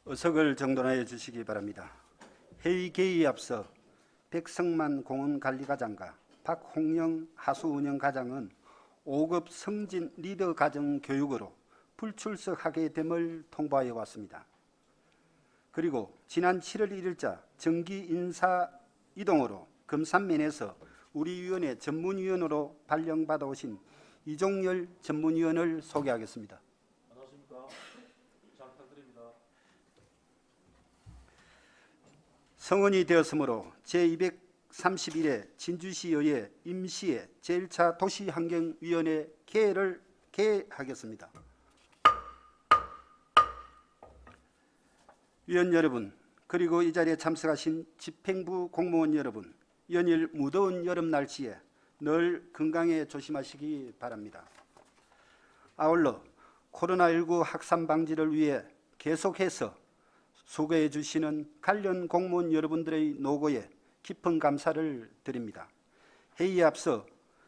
의석을 정돈하여 주시기 바랍니다. 회의 개의에 앞서 백성만 공원관리과장과 박홍영 하수운영과장은 5급 승진 리더 과정 교육으로 불출석하게 됨을 통보하여 왔습니다. 그리고 지난 7월 1일자 정기 인사 이동으로 금산면에서 우리 위원회 전문위원으로 발령받아 오신 이종열 전문위원을 소개하겠습니다. 안녕하십니까. 잘 부탁드립니다. 성원이 되었으므로 제231회 진주시의회 임시회 제1차 도시환경위원회 개회를 개회하겠습니다. 위원 여러분, 그리고 이 자리에 참석하신 집행부 공무원 여러분, 연일 무더운 여름 날씨에 늘 건강에 조심하시기 바랍니다. 아울러 코로나19 확산 방지를 위해 계속해서 수고해 주시는 관련 공무원 여러분들의 노고에 깊은 감사를 드립니다. 회의에 앞서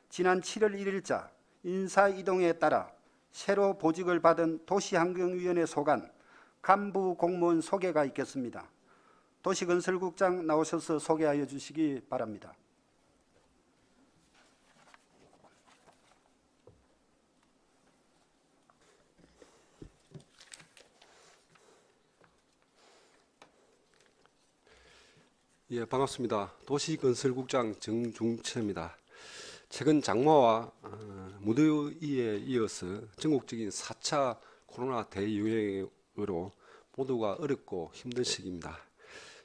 지난 7월 1일자 인사이동에 따라 새로 보직을 받은 도시환경위원회 소관 간부 공무원 소개가 있겠습니다. 도시건설국장 나오셔서 소개하여 주시기 바랍니다. 예, 반갑습니다. 도시건설국장 정중채입니다. 최근 장마와 무더위에 이어서 전국적인 4차 코로나 대유행으로 모두가 어렵고 힘든 시기입니다.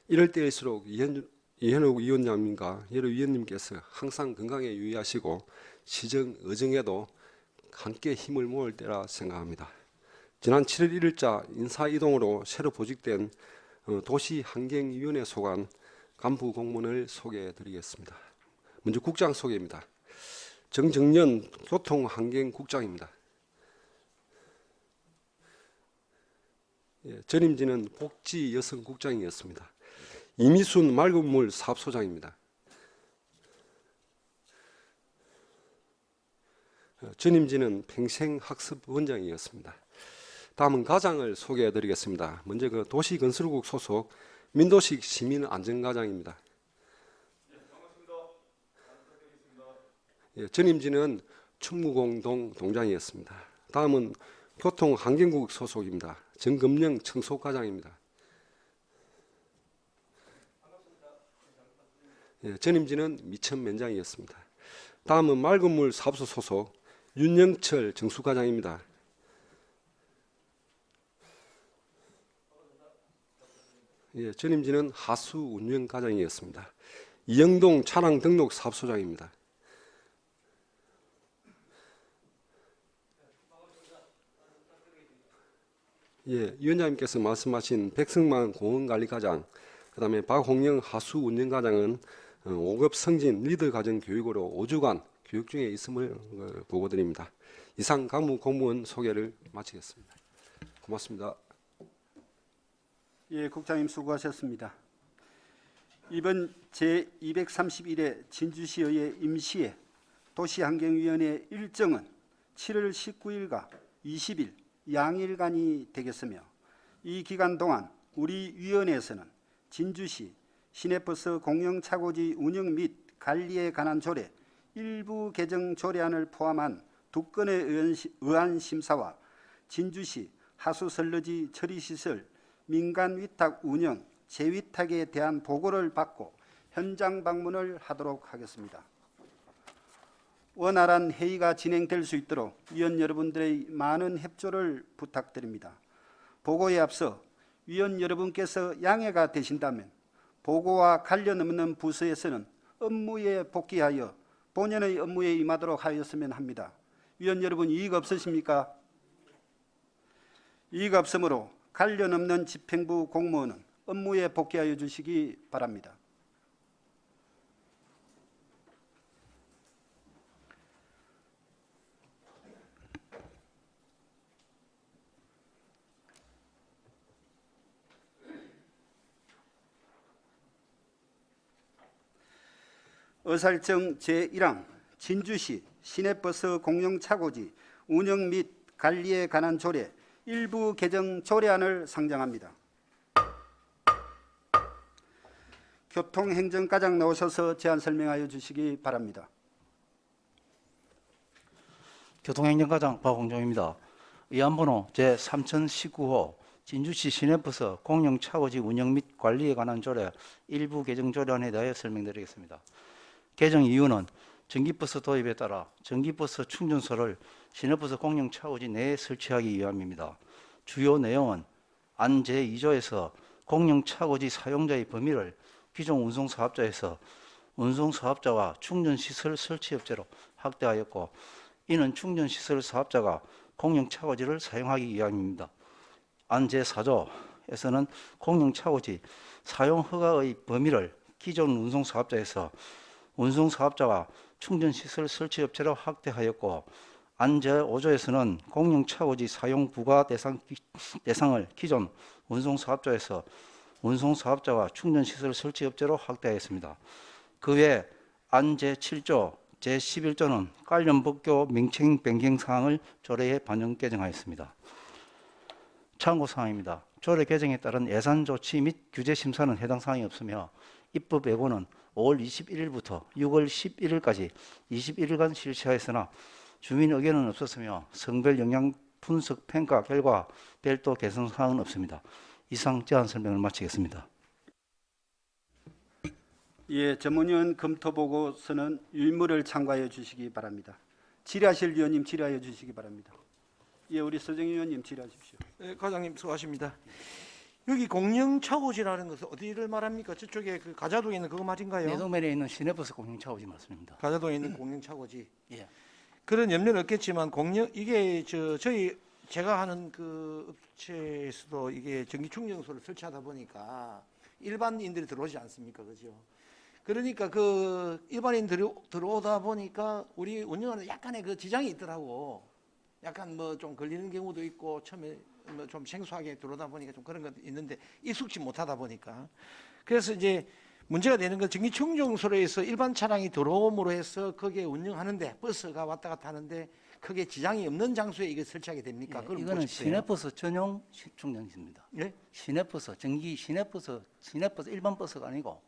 이럴 때일수록 이현욱 위원장님과 여러 위원님께서 항상 건강에 유의하시고 시정, 의정에도 함께 힘을 모을 때라 생각합니다. 지난 7월 1일자 인사이동으로 새로 보직된 도시환경위원회 소관 간부 공무원을 소개해 드리겠습니다. 먼저 국장 소개입니다. 정정년 교통환경국장입니다. 전임지는 복지여성국장이었습니다. 이미순 맑은물 사업소장입니다. 전임지는 평생학습원장이었습니다. 다음은 과장을 소개해 드리겠습니다. 먼저 도시건설국 소속 민도식 시민안전과장입니다. 전임지는 충무공동 동장이었습니다. 다음은 교통환경국 소속입니다. 정금영 청소과장입니다. 전임지는 미천면장이었습니다. 다음은 맑은물 사업소 소속 윤영철 정수과장입니다. 전임지는 하수운영과장이었습니다. 이영동 차량 등록 사업소장입니다. 위원장님께서 말씀하신 백승만 공원관리과장, 그 다음에 박홍영 하수운영과장은 5급 승진 리더 과정 교육으로 5주간 교육 중에 있음을 보고드립니다. 이상 간부 공무원 소개를 마치겠습니다. 고맙습니다. 예, 국장님 수고하셨습니다. 이번 제231회 진주시의회 임시회 도시환경위원회 일정은 7월 19일과 20일 양일간이 되겠으며 이 기간 동안 우리 위원회에서는 진주시 시내버스 공영차고지 운영 및 관리에 관한 조례 일부 개정 조례안을 포함한 2건의 의안 심사와 진주시 하수설러지 처리시설 민간위탁 운영 재위탁에 대한 보고를 받고 현장 방문을 하도록 하겠습니다. 원활한 회의가 진행될 수 있도록 위원 여러분들의 많은 협조를 부탁드립니다. 보고에 앞서 위원 여러분께서 양해가 되신다면 보고와 관련 없는 부서에서는 업무에 복귀하여 본연의 업무에 임하도록 하였으면 합니다. 위원 여러분 이의 없으십니까? 이의가 없으므로 관련 없는 집행부 공무원은 업무에 복귀하여 주시기 바랍니다. 의사일정 제1항 진주시 시내버스 공영차고지 운영 및 관리에 관한 조례 일부 개정 조례안을 상정합니다. 교통행정과장 나오셔서 제안 설명하여 주시기 바랍니다. 교통행정과장 박홍종입니다. 의안번호 제3019호 진주시 시내버스 공영차고지 운영 및 관리에 관한 조례 일부 개정 조례안에 대하여 설명드리겠습니다. 개정 이유는 전기버스 도입에 따라 전기버스 충전소를 시내버스 공영차고지 내에 설치하기 위함입니다. 주요 내용은 안 제2조에서 공영차고지 사용자의 범위를 기존 운송사업자에서 운송사업자와 충전시설 설치업체로 확대하였고, 이는 충전시설 사업자가 공영차고지를 사용하기 위함입니다. 안 제4조에서는 공영차고지 사용허가의 범위를 기존 운송사업자에서 운송사업자와 충전시설 설치업체로 확대하였고, 안 제5조에서는 공영차고지 사용 부과 대상을 기존 운송사업자에서 운송사업자와 충전시설 설치업체로 확대하였습니다. 그 외 안 제7조, 제11조는 관련 법규 명칭 변경 사항을 조례에 반영 개정하였습니다. 참고사항입니다. 조례 개정에 따른 예산 조치 및 규제 심사는 해당 사항이 없으며 입법 예고는 5월 21일부터 6월 11일까지 21일간 실시하였으나 주민 의견은 없었으며 성별 영향 분석 평가 결과 별도 개선 사항은 없습니다. 이상 제안 설명을 마치겠습니다. 예, 전문위원 검토 보고서는 유인물을 참고하여 주시기 바랍니다. 질의하실 위원님 질의하여 주시기 바랍니다. 예, 우리 서정희 위원님 질의하십시오. 네, 과장님 수고하십니다. 여기 공영차고지라는 것은 어디를 말합니까? 저쪽에 그 가자동에 있는 그거 맞은가요? 내동면에 있는 시내버스 공영차고지 맞습니다. 가자동에 있는 공영차고지. 예. 그런 염려는 없겠지만 이게 제가 하는 그 업체에서도 이게 전기 충전소를 설치하다 보니까 일반인들이 들어오지 않습니까, 그죠? 그러니까 그 일반인들이 들어오다 보니까 우리 운영하는 약간의 그 지장이 있더라고. 약간 뭐 좀 걸리는 경우도 있고 처음에 뭐 좀 생소하게 들어오다 보니까 좀 그런 것도 있는데 익숙지 못하다 보니까 그래서 이제 문제가 되는 건 전기 충전소에서 일반 차량이 들어옴으로 해서 거기에 운영하는데 버스가 왔다 갔다 하는데 크게 지장이 없는 장소에 이게 설치하게 됩니까? 예, 그걸 이거는 묻고 싶어요. 시내버스 전용 충전기입니다. 예? 시내버스 전기 시내버스 일반 버스가 아니고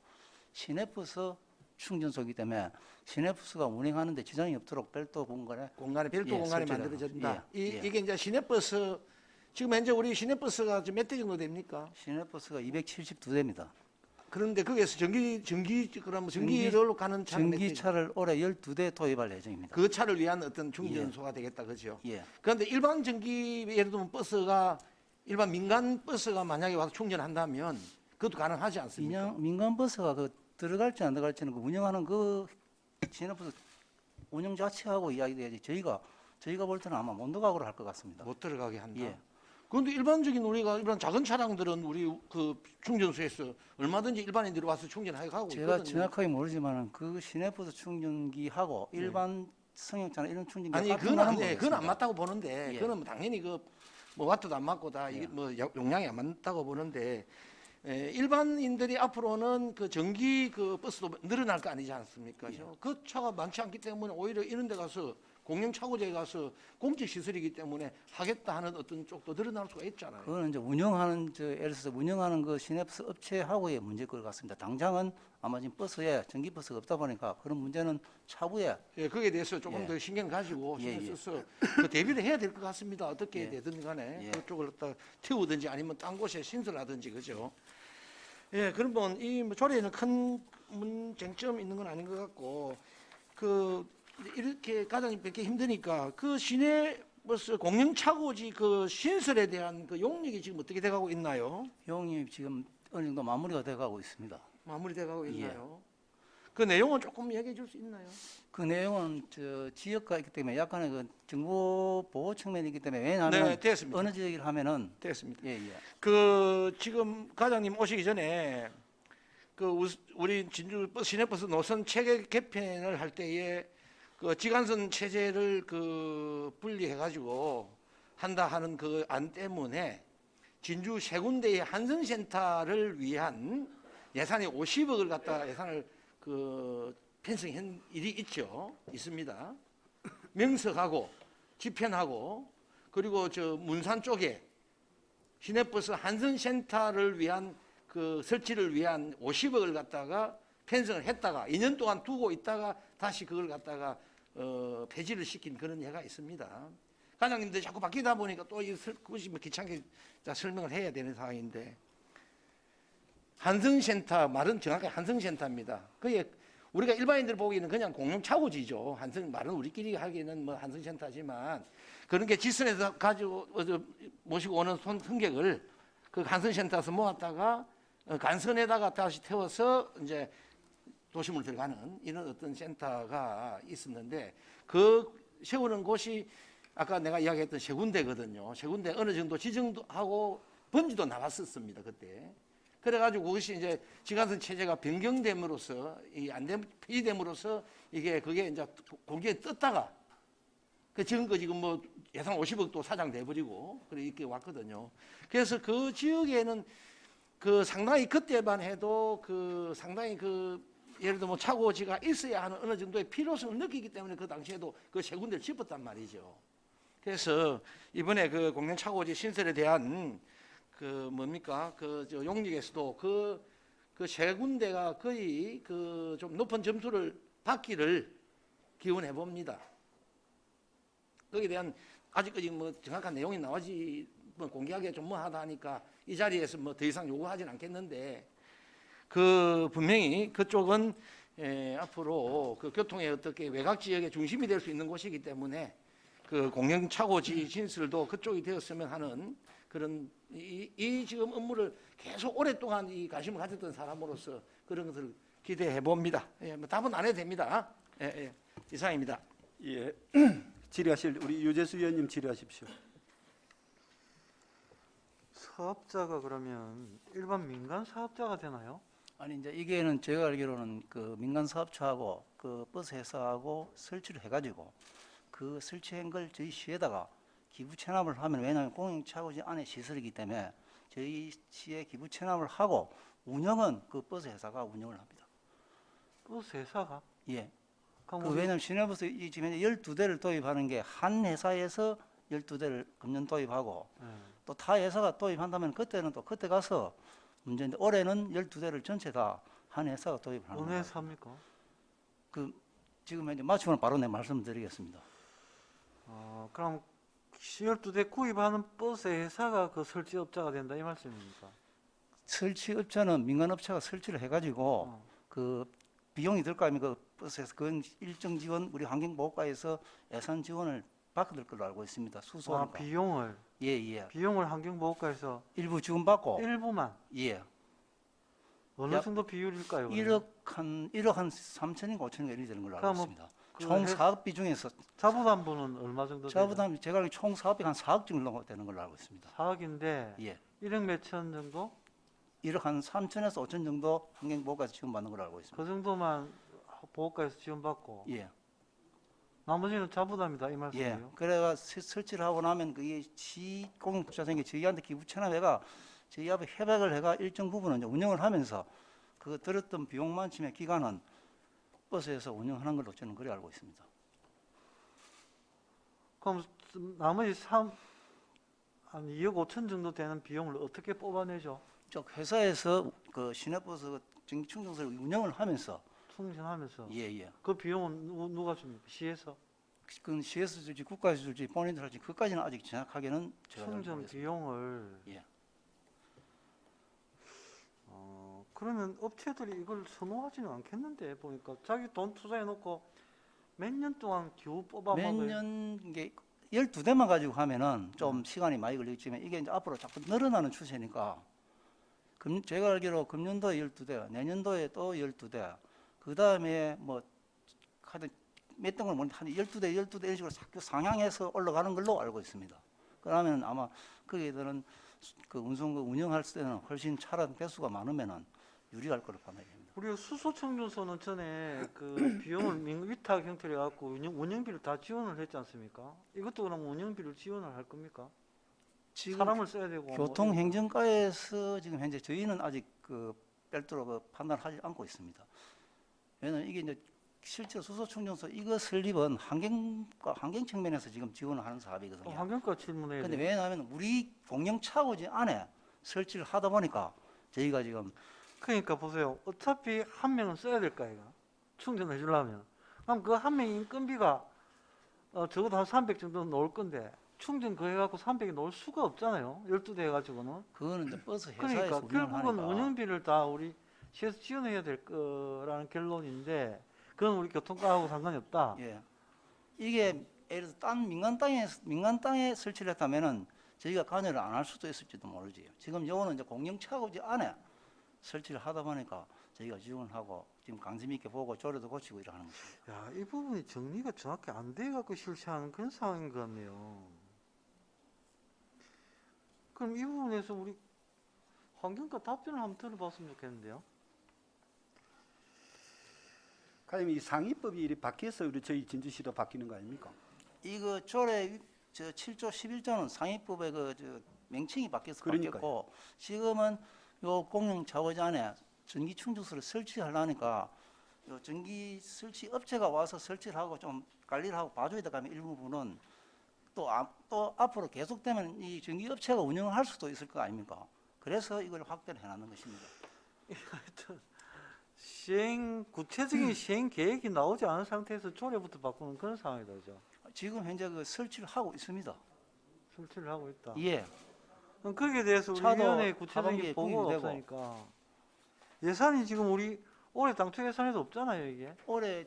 시내버스 충전소이기 때문에 시내버스가 운행하는데 지장이 없도록 별도 공간에 별도 예, 공간이 설치를 만들어진다. 예. 이게 이제 시내버스 지금 현재 우리 시내버스가 몇 대 정도 됩니까? 시내버스가 272대입니다. 그런데 거기에서 전기로 가는 차는 몇 대? 전기차를 올해 12대 도입할 예정입니다. 그 차를 위한 어떤 충전소가 되겠다, 그죠? 예. 그런데 일반 전기 예를 들면 버스가 일반 민간 버스가 만약에 와서 충전한다면 그것도 가능하지 않습니까? 민간 버스가 그 들어갈지 안 들어갈지는 그 운영하는 그 시내버스 운영 자체하고 이야기돼야지 저희가 볼 때는 아마 못 들어가고로 할 것 같습니다. 못 들어가게 한다. 예. 그런데 일반적인 우리가 일반 작은 차량들은 우리 그 충전소에서 얼마든지 일반인들이 와서 충전하고 제가 있거든요. 정확하게 모르지만 그 시내버스 충전기하고 일반 승용차나 이런 충전기 아니 그건 안 맞다고 보는데 예. 그거는 당연히 그 뭐 와트도 안 맞고 다 이게 뭐 용량이 안 맞다고 보는데 일반인들이 앞으로는 그 전기 그 버스도 늘어날 거 아니지 않습니까? 예. 그 차가 많지 않기 때문에 오히려 이런 데 가서 공영차고지에 가서 공적 시설이기 때문에 하겠다 하는 어떤 쪽도 늘어날 수가 있잖아요. 그거는 이제 운영하는 예를 들어서 운영하는 그 시내버스 업체하고의 문제일 것 같습니다. 당장은 아마 지금 버스에 전기 버스가 없다 보니까 그런 문제는 차후에 예, 거기에 대해서 조금 예. 더 신경 가지고 예, 신경 예. 써서 그 대비를 해야 될 것 같습니다. 어떻게 예. 되든 간에 예. 그쪽을 갖다 태우든지 아니면 딴 곳에 신설하든지 그죠. 예, 그러면 이 조례에는 큰 쟁점 있는 건 아닌 것 같고 그 이렇게 과장님 뵙기 힘드니까 그 시내버스 공영차고지 그 신설에 대한 그 용역이 지금 어떻게 돼가고 있나요? 용이 지금 어느 정도 마무리가 돼가고 있습니다. 마무리돼가고 예. 있나요? 그 내용은 조금 이야기해 줄 수 있나요? 그 내용은 지역가 있기 때문에 약간의 그 정보 보호 측면이 있기 때문에 왜냐하면 네, 됐습니다. 어느 지역을 하면은 됐습니다. 예. 그 지금 과장님 오시기 전에 그 우리 진주 시내버스 노선 체계 개편을 할 때에 그 지간선 체제를 그 분리해 가지고 한다 하는 그 안 때문에 진주 세 군데의 한성센터를 위한 예산이 50억을 갖다 예산을 그 편성한 일이 있습니다. 명석하고 지편하고 그리고 저 문산 쪽에 시내버스 한성센터를 위한 그 설치를 위한 50억을 갖다가 편성을 했다가 2년 동안 두고 있다가 다시 그걸 갖다가 폐지를 시킨 그런 예가 있습니다. 과장님들 자꾸 바뀌다 보니까 또 그것이 뭐 귀찮게 설명을 해야 되는 상황인데, 한성센터 말은 정확하게 한성센터입니다. 그게 우리가 일반인들 보기에는 그냥 공용 차고지죠. 한성 말은 우리끼리 하기에는 뭐 한성센터지만, 그런 게 지선에서 가지고 모시고 오는 승객을 그 한성센터에서 모았다가 간선에다가 다시 태워서 이제 도심으로 들어가는 이런 어떤 센터가 있었는데, 그 세우는 곳이 아까 내가 이야기했던 세 군데거든요. 세 군데 어느 정도 지정도 하고 번지도 나왔었습니다, 그때. 그래가지고 그것이 이제 지간선 체제가 변경됨으로써 폐지됨으로써 그게 이제 공기에 떴다가 그 지금까지 지금 뭐 예상 50억도 사장돼 버리고 그래 이렇게 왔거든요. 그래서 그 지역에는 그 상당히 그때만 해도 그 상당히 그 예를 들어 뭐 차고지가 있어야 하는 어느 정도의 필요성을 느끼기 때문에 그 당시에도 그 세 군데를 짚었단 말이죠. 그래서 이번에 그 공영 차고지 신설에 대한 그 뭡니까 그 저 용역에서도 그 세 군데가 거의 그 좀 높은 점수를 받기를 기원해 봅니다. 거기에 대한 아직까지 뭐 정확한 내용이 나오지 뭐 공개하기가 좀 뭐하다 하니까 이 자리에서 뭐 더 이상 요구하지는 않겠는데, 그 분명히 그쪽은 앞으로 그 교통의 어떻게 외곽 지역의 중심이 될 수 있는 곳이기 때문에 그 공영 차고지 신설도 그쪽이 되었으면 하는 그런 이 지금 업무를 계속 오랫동안 이 관심을 가졌던 사람으로서 그런 것을 기대해 봅니다. 뭐 답은 안 해도 됩니다. 이상입니다. 예. 질의하실 우리 유재수 의원님 질의하십시오. 사업자가 그러면 일반 민간 사업자가 되나요? 아니 이제 이게는 제가 알기로는 그 민간 사업자하고 그 버스 회사하고 설치를 해가지고 그 설치한 걸 저희 시에다가 기부 체납을 하면, 왜냐하면 공영차고지 안에 시설이기 때문에 저희 시에 기부 체납을 하고 운영은 그 버스 회사가 운영을 합니다. 버스 회사가? 예. 그럼 그 우리 왜냐하면 시내버스 이 지금 12대를 도입하는 게 한 회사에서 12대를 금년 도입하고 예. 또 타 회사가 도입한다면 그때는 또 그때 가서 문제인데, 올해는 12대를 전체 다 한 회사가 도입을 하는 어느 거예요. 회사입니까? 그 지금 이제 맞추면 바로 내 말씀드리겠습니다. 그럼 12대 구입하는 버스 회사가 그 설치업자가 된다 이 말씀입니까? 설치업자는 민간업체가 설치를 해가지고 어. 그 비용이 들 거 아닙니까? 그 버스에서 그건 일정 지원 우리 환경보호과에서 예산 지원을 받을 걸로 알고 있습니다. 수소하니까. 비용을 비용을 환경보호과에서 일부 지원받고 일부만 예. 어느 약 정도 비율일까요? 1억 한 3천인가 5천인가 이렇게 되는 걸로 알고 그럼 뭐 있습니다. 그 총 사업비 중에서 자부담부는 얼마 정도 되나요? 자부담 제가 알기로 총 사업비 한 4억 정도 되는 걸로 알고 있습니다. 4억인데 예. 1억 몇천 정도? 1억 한 3천에서 5천 정도 환경보호과에서 지원받는 걸로 알고 있습니다. 그 정도만 보호과에서 지원받고 예. 나머지는 자부담이다 이 예. 말씀이에요? 그래가 설치를 하고 나면 그게 시 공영투자생이 저희한테 기부 체납해가 저희 앞에 협약을 해가 일정 부분은 이제 운영을 하면서 그 들었던 비용만큼의 기간은 버스에서 운영하는 걸로 저는 그래 알고 있습니다. 그럼 나머지 한 2억 5천 정도 되는 비용을 어떻게 뽑아내죠? 저 회사에서 그 시내버스 전기충전소를 운영을 하면서 충전하면서 예예. 그 비용은 누가 줍니까? 시에서? 그건 시에서 줄지 국가에서 줄지 본인들 할지 그까지는 아직 정확하게는 제가 잘 충전 모르겠습니다. 비용을 예. 그러면 업체들이 이걸 선호하지는 않겠는데 보니까 자기 돈 투자해놓고 몇 년 동안 겨우 뽑아먹어요. 몇년 이게 12대만 가지고 하면은 좀 시간이 많이 걸리겠지만 이게 이제 앞으로 자꾸 늘어나는 추세니까 제가 알기로 금년도에 12대, 내년도에 또 12대, 그 다음에 뭐 하여튼 몇 등을 모르는데 한 12대 이런 식으로 자꾸 상향해서 올라가는 걸로 알고 있습니다. 그러면 아마 거기에들은 그 운영할 때는 훨씬 차량 대수가 많으면은 유리할 거로 판단됩니다. 우리가 수소청준소는 전에 그 비용을 위탁 형태로 해갖고 운영비를 다 지원을 했지 않습니까? 이것도 그럼 운영비를 지원을 할 겁니까? 지금 사람을 써야 되고 교통행정과에서 지금 현재 저희는 아직 그 별도로 그 판단하지 않고 있습니다. 왜냐하면 이게 이제 실제 수소충전소 이거 설립은 환경 측면에서 지금 지원을 하는 사업이거든요. 환경과 질문해야 근데 돼요. 왜냐하면 우리 공영 차고지 안에 설치를 하다 보니까 저희가 지금 그러니까 보세요. 어차피 한 명은 써야 될 거 아이가. 충전해 주려면. 그럼 그 한 명 인건비가 적어도 한 300 정도 나올 건데 충전 그 해갖고 300이 나올 수가 없잖아요. 12대 해가지고는. 그거는 이제 버스 회사에서 그러니까 운영을 결국은 하니까. 운영비를 다 우리 시에서 지원해야 될 거라는 결론인데 그건 우리 교통과하고 상관이 없다. 예. 이게 예를 들어 민간 땅에 설치를 했다면은 저희가 관여를 안 할 수도 있을지도 모르지. 지금 요거는 이제 공영차고지 안에 설치를 하다 보니까 저희가 지원을 하고 지금 관심 있게 보고 조례도 고치고 이러는 것입니다. 야, 이 부분이 정리가 정확히 안 돼갖고 실시하는 그런 상황인 것 같네요. 그럼 이 부분에서 우리 환경과 답변을 한번 들어봤으면 좋겠는데요. 과연 이 상위법이 이리 바뀌어서 우리 저희 진주시도 바뀌는 거 아닙니까? 이거 조례 7조 11조는 상위법의 명칭이 바뀌어서 그러니까요. 바뀌었고 지금은 요 공영차고지 안에 전기 충전소를 설치하려니까 요 전기 설치 업체가 와서 설치를 하고 좀 관리를 하고 봐줘야 되면 일부분은 또 앞으로 계속되면 이 전기 업체가 운영을 할 수도 있을 거 아닙니까? 그래서 이걸 확대를 해놨는 것입니다. 하여튼 구체적인 시행 계획이 나오지 않은 상태에서 조례부터 바꾸는 그런 상황이다, 그죠? 지금 현재 그 설치를 하고 있습니다. 설치를 하고 있다. 예. 그럼 거기에 대해서 우리 차도 위원회에 하반기에 구체적인 보고가 구입이 없으니까 예산이 지금 우리 올해 당초 예산에도 없잖아요, 이게. 올해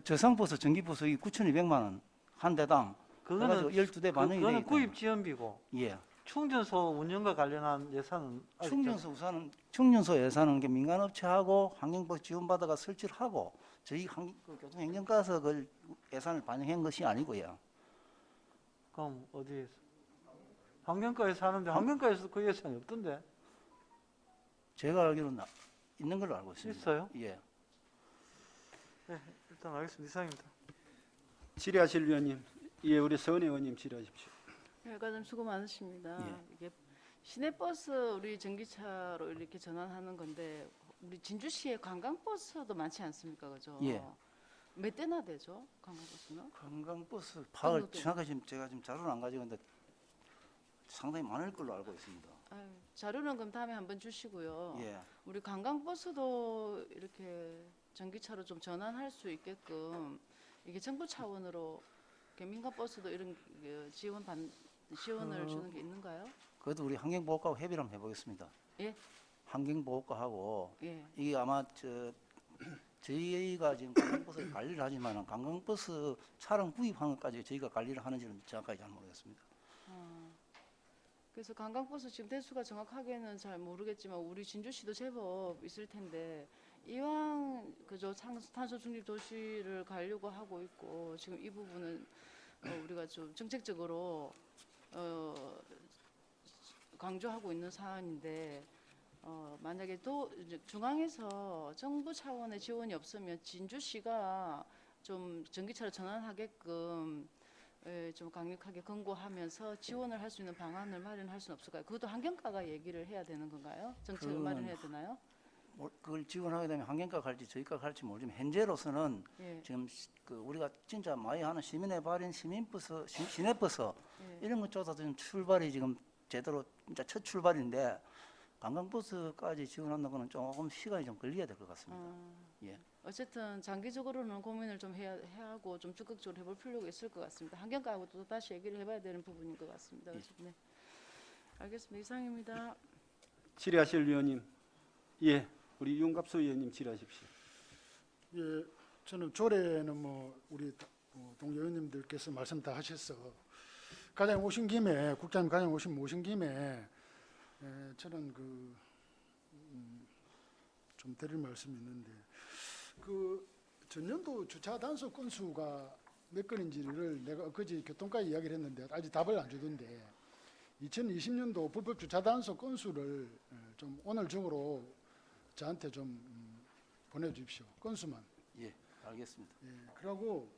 저상버스 전기버스 9,200만 원 한 대당 그거는 12대 반영이 그거는 되기 때문에. 구입 지원비고 예. 충전소 운영과 관련한 예산은 아직 충전소 예산은 게 민간업체하고 환경부 지원받아가 설치를 하고 저희 교통행정과에서 그 예산을 반영한 것이 아니고요. 그럼 어디에서? 환경과에서 하는데 환경과에서 그 예산이 없던데. 제가 알기로는 있는 걸로 알고 있습니다. 있어요? 예. 네, 일단 알겠습니다. 이상입니다. 질의하실 위원님, 예, 우리 서은 의원님 질의하십시오. 네, 과장님 수고 많으십니다. 예. 이게 시내버스 우리 전기차로 이렇게 전환하는 건데 우리 진주시에 관광버스도 많지 않습니까, 그죠? 예. 몇 대나 되죠, 관광버스는? 관광버스 파악을 정도 정확하게 지금 제가 지금 자료를 안 가지고 있는데 상당히 많을 걸로 알고 있습니다. 아유, 자료는 그럼 다음에 한번 주시고요. 예. 우리 관광버스도 이렇게 전기차로 좀 전환할 수 있게끔 이게 정부 차원으로 이렇게 민간버스도 이런 그 지원을 주는 게 있는가요? 그것도 우리 환경보호과하고 협의를 한번 해보겠습니다. 예? 환경보호과하고 예. 이게 아마 저희가 지금 관광버스 관리를 하지만 관광버스 차량 구입하는 것까지 저희가 관리를 하는지는 정확하게 잘 모르겠습니다. 그래서 관광버스 지금 대수가 정확하게는 잘 모르겠지만 우리 진주시도 제법 있을 텐데 이왕 그저 탄소 중립 도시를 가려고 하고 있고 지금 이 부분은 우리가 좀 정책적으로 강조하고 있는 사안인데 만약에 또 이제 중앙에서 정부 차원의 지원이 없으면 진주시가 좀 전기차로 전환하게끔 좀 강력하게 권고하면서 지원을 할 수 있는 방안을 마련할 수는 없을까요? 그것도 환경과가 얘기를 해야 되는 건가요? 정책을 그건 마련해야 되나요? 그걸 지원하게 되면 환경과 갈지 저희과 갈지 모르지만 현재로서는 예. 지금 그 우리가 진짜 많이 하는 시민의 발인 시민버스 시내버스 예. 이런 것조차 지금 출발이 지금 제대로 진짜 첫 출발인데 관광버스까지 지원한다는 거는 조금 시간이 좀 걸려야 될 것 같습니다. 예. 어쨌든 장기적으로는 고민을 좀 해야 하고 좀 적극적으로 해볼 필요가 있을 것 같습니다. 환경과하고도 또 다시 얘기를 해봐야 되는 부분인 것 같습니다. 예. 네. 알겠습니다. 이상입니다. 질의하실 위원님, 예, 우리 윤갑수 의원님 질의하십시오. 예, 저는 조례는 뭐 우리 동료 의원님들께서 말씀 다 하셔서 가장 오신 김에 국장님 가장 오신 김에 저는 좀 드릴 말씀이 있는데 그 전년도 주차 단속 건수가 몇 건인지를 내가 엊그제 교통과 이야기를 했는데 아직 답을 안 주던데 2020년도 불법 주차 단속 건수를 좀 오늘 중으로 저한테 좀 보내주십시오. 건수만. 예, 알겠습니다. 예, 그리고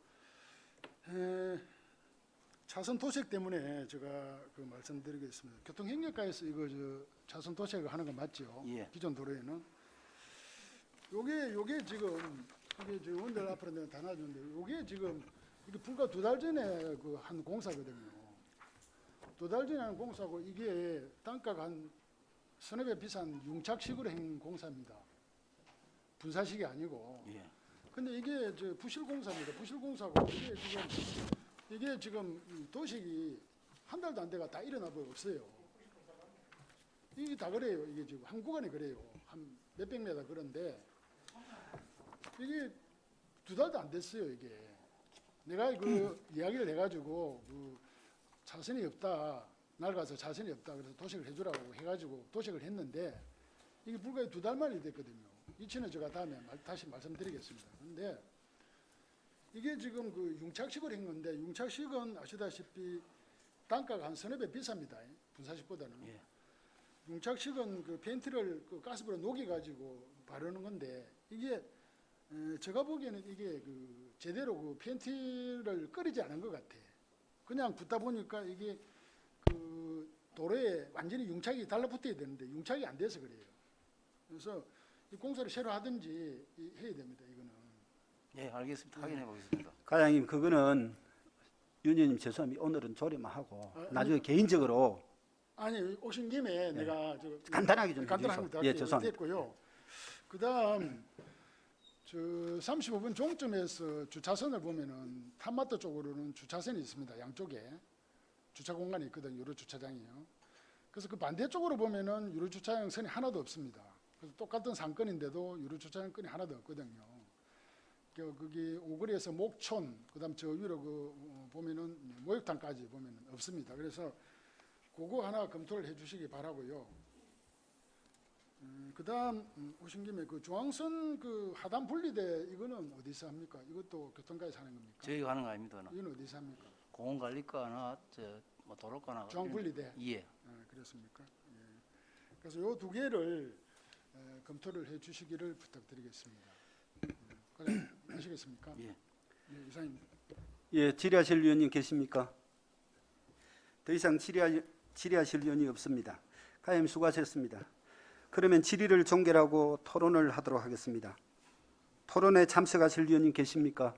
차선 도색 때문에 제가 그 말씀드리겠습니다. 교통행정과에서 이거 차선 도색을 하는 거 맞죠? 예. 기존 도로에는 요게 지금 이게 지금 원들 앞으로 내가 다 놔줬는데 요게 지금 이게 불과 2달 전에 그 한 공사거든요. 2달 전에 한 공사고 이게 단가가 한 서너 배 비싼 융착식으로 한 공사입니다. 분사식이 아니고. 예. 근데 이게 저 부실공사입니다. 부실공사고 이게 지금 이 도식이 한 달도 안 돼가 다 일어나 버려 없어요. 이게 다 그래요. 이게 지금 한 구간에 그래요. 한 몇백 메다 그런데 이게 두 달도 안 됐어요. 이게 내가 그 이야기를 해가지고 그 자신이 없다. 낡아서 자신이 없다. 그래서 도식을 해주라고 해가지고 도식을 했는데 이게 불과 두 달 만에 됐거든요. 이치는 제가 다음에 다시 말씀드리겠습니다. 그런데 이게 지금 그 융착식을 한 건데 융착식은 아시다시피 단가가 한 서너 배 비쌉니다. 분사식보다는. 예. 융착식은 그 페인트를 그 가스불에 녹여가지고 바르는 건데 이게 제가 보기에는 이게 그 제대로 그 페인트를 끓이지 않은 것 같아. 그냥 붓다 보니까 이게 그 도로에 완전히 융착이 달라붙어야 되는데 융착이 안 돼서 그래요. 그래서 이 공사를 새로 하든지 해야 됩니다. 이거는. 예, 알겠습니다. 확인해 보겠습니다. 과장님 그거는 위원님 죄송합니다. 오늘은 조례만 하고 나중에 개인적으로 아니 오신 김에 내가 저 간단하게 좀 간단합니다. 해주세요. 예, 죄송합니다. 됐고요. 그다음 저 35분 종점에서 주차선을 보면은 탐마트 쪽으로는 주차선이 있습니다. 양쪽에 주차 공간이 있거든요. 유로 주차장이요. 그래서 그 반대쪽으로 보면은 유로 주차장 선이 하나도 없습니다. 그래서 똑같은 상권인데도 유로 주차장 건이 하나도 없거든요. 거기 오거리에서 목촌, 그다음 저 위로 그 보면은 목욕탕까지 보면은 없습니다. 그래서 그거 하나 검토를 해주시기 바라고요. 그다음 오신 김에 그 중앙선 그 하단 분리대 이거는 어디서 합니까? 이것도 교통과에서 하는 겁니까? 저희가 하는 거 아닙니다. 이건 어디서 합니까? 공원관리과나 뭐 도로과나 중앙 분리대. 예. 그렇습니까? 예. 그래서 요 두 개를 검토를 해주시기를 부탁드리겠습니다. 과장님 하시겠습니까? 예. 네, 이상입니다. 예, 질의하실 위원님 계십니까? 더 이상 질의하실 위원이 없습니다. 과장님 수고하셨습니다. 그러면 질의를 종결하고 토론을 하도록 하겠습니다. 토론에 참석하실 위원님 계십니까?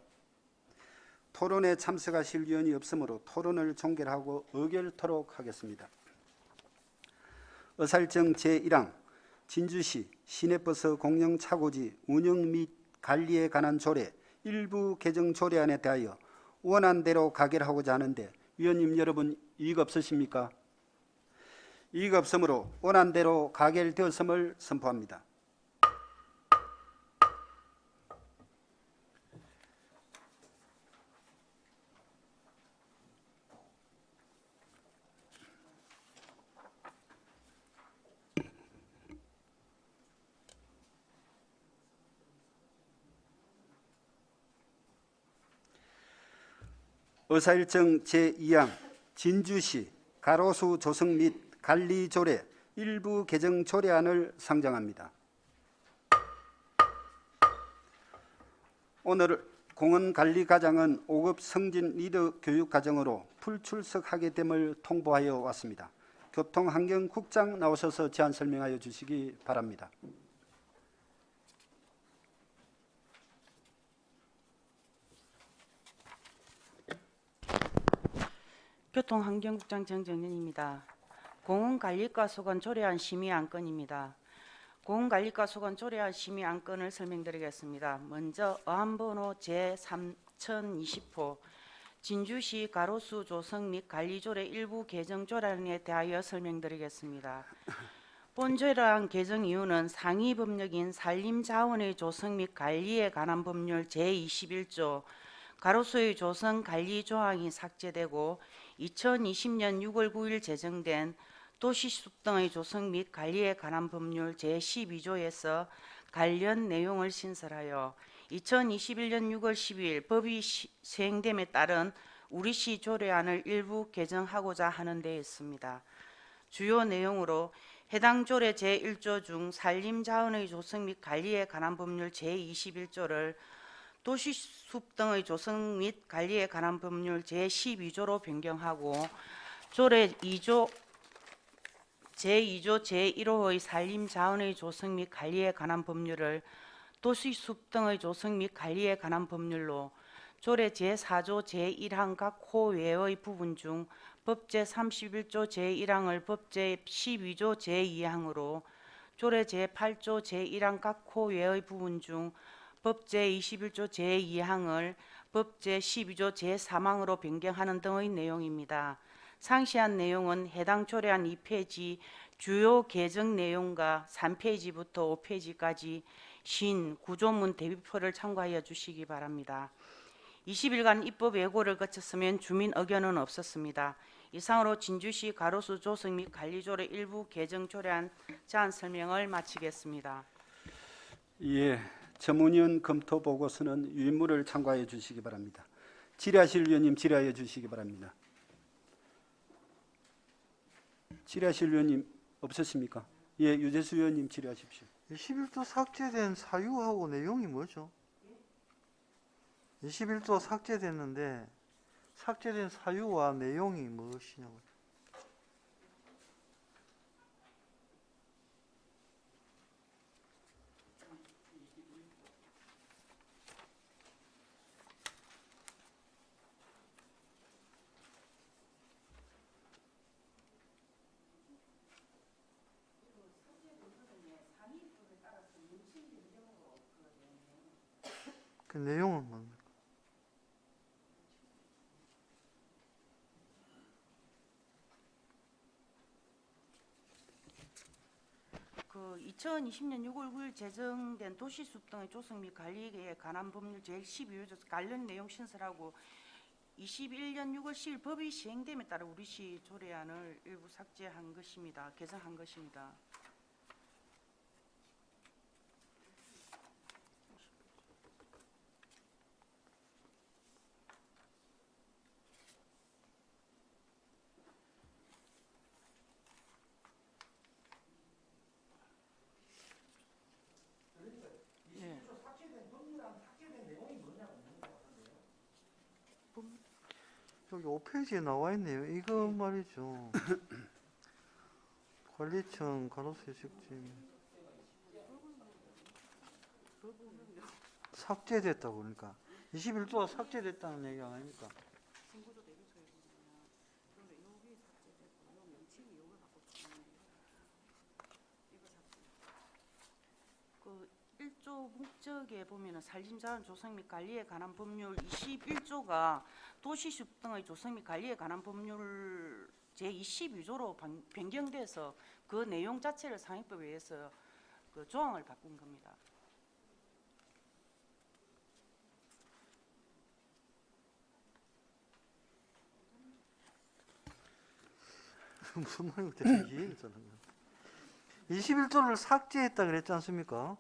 토론에 참석하실 위원이 없으므로 토론을 종결하고 의결토록 하겠습니다. 의사일정 제1항 진주시 시내버스 공영 차고지 운영 및 관리에 관한 조례 일부 개정 조례안에 대하여 원안 대로 가결하고자 하는데 위원님 여러분 이의 없으십니까? 이의 없으므로 원안대로 가결되었음을 선포합니다. 의사일정 제2항 진주시 가로수 조성 및 관리조례 일부 개정 조례안을 상정합니다. 오늘 공원관리과장은 5급 승진 리더 교육과정으로 불출석하게 됨을 통보하여 왔습니다. 교통환경국장 나오셔서 제안 설명하여 주시기 바랍니다. 교통환경국장 정정연입니다. 공원관리과 소관 조례안 심의 안건입니다. 공원관리과 소관 조례안 심의 안건을 설명드리겠습니다. 먼저 어안번호 제3020호 진주시 가로수 조성 및 관리조례 일부 개정 조례안에 대하여 설명드리겠습니다. 본 조례안 개정 이유는 상위 법령인 산림자원의 조성 및 관리에 관한 법률 제21조 가로수의 조성 관리 조항이 삭제되고 2020년 6월 9일 제정된 도시숲 등의 조성 및 관리에 관한 법률 제12조에서 관련 내용을 신설하여 2021년 6월 12일 법이 시행됨에 따른 우리시 조례안을 일부 개정하고자 하는 데 있습니다. 주요 내용으로 해당 조례 제1조 중 산림자원의 조성 및 관리에 관한 법률 제21조를 도시숲 등의 조성 및 관리에 관한 법률 제12조로 변경하고 조례 2조 제2조 제1호의 산림자원의 조성 및 관리에 관한 법률을 도시숲 등의 조성 및 관리에 관한 법률로 조례 제4조 제1항 각 호 외의 부분 중 법제 31조 제1항을 법제 12조 제2항으로 조례 제8조 제1항 각 호 외의 부분 중 법제 21조 제2항을 법제 12조 제3항으로 변경하는 등의 내용입니다. 상시한 내용은 해당 조례안 2페이지 주요 개정 내용과 3페이지부터 5페이지까지 신 구조문 대비표를 참고하여 주시기 바랍니다. 20일간 입법 예고를 거쳤으면 주민 의견은 없었습니다. 이상으로 진주시 가로수 조성 및 관리조례 일부 개정 조례안 제안 설명을 마치겠습니다. 예, 전문위원 검토 보고서는 유인물을 참고하여 주시기 바랍니다. 질의하실 위원님 질의하여 주시기 바랍니다. 질의하실 위원님 없으십니까? 예, 유재수 위원님 질의하십시오. 21조 삭제된 사유하고 내용이 뭐죠? 21조 삭제됐는데 삭제된 사유와 내용이 무엇이냐고요? 그 내용은 뭡니까? 그 2020년 6월 9일 제정된 도시숲 등의 조성 및 관리에 관한 법률 제12조 관련 내용 신설하고 21년 6월 10일 법이 시행됨에 따라 우리시 조례안을 일부 삭제한 것입니다. 개정한 것입니다. 여기 5페이지에 나와 있네요. 이거 말이죠. 관리청 가로수 휴식지 삭제됐다고 그러니까 21조가 삭제됐다는 얘기 아닙니까? 그 1조 목적에 보면은 산림자원 조성 및 관리에 관한 법률 21조가 도시숲 등의 조성 및 관리에 관한 법률 제22조로 변경돼서 그 내용 자체를 상위법에 의해서 그 조항을 바꾼 겁니다. 무슨 말인지 대체 이해가 잘 안 가. 21조를 삭제했다 그랬지 않습니까?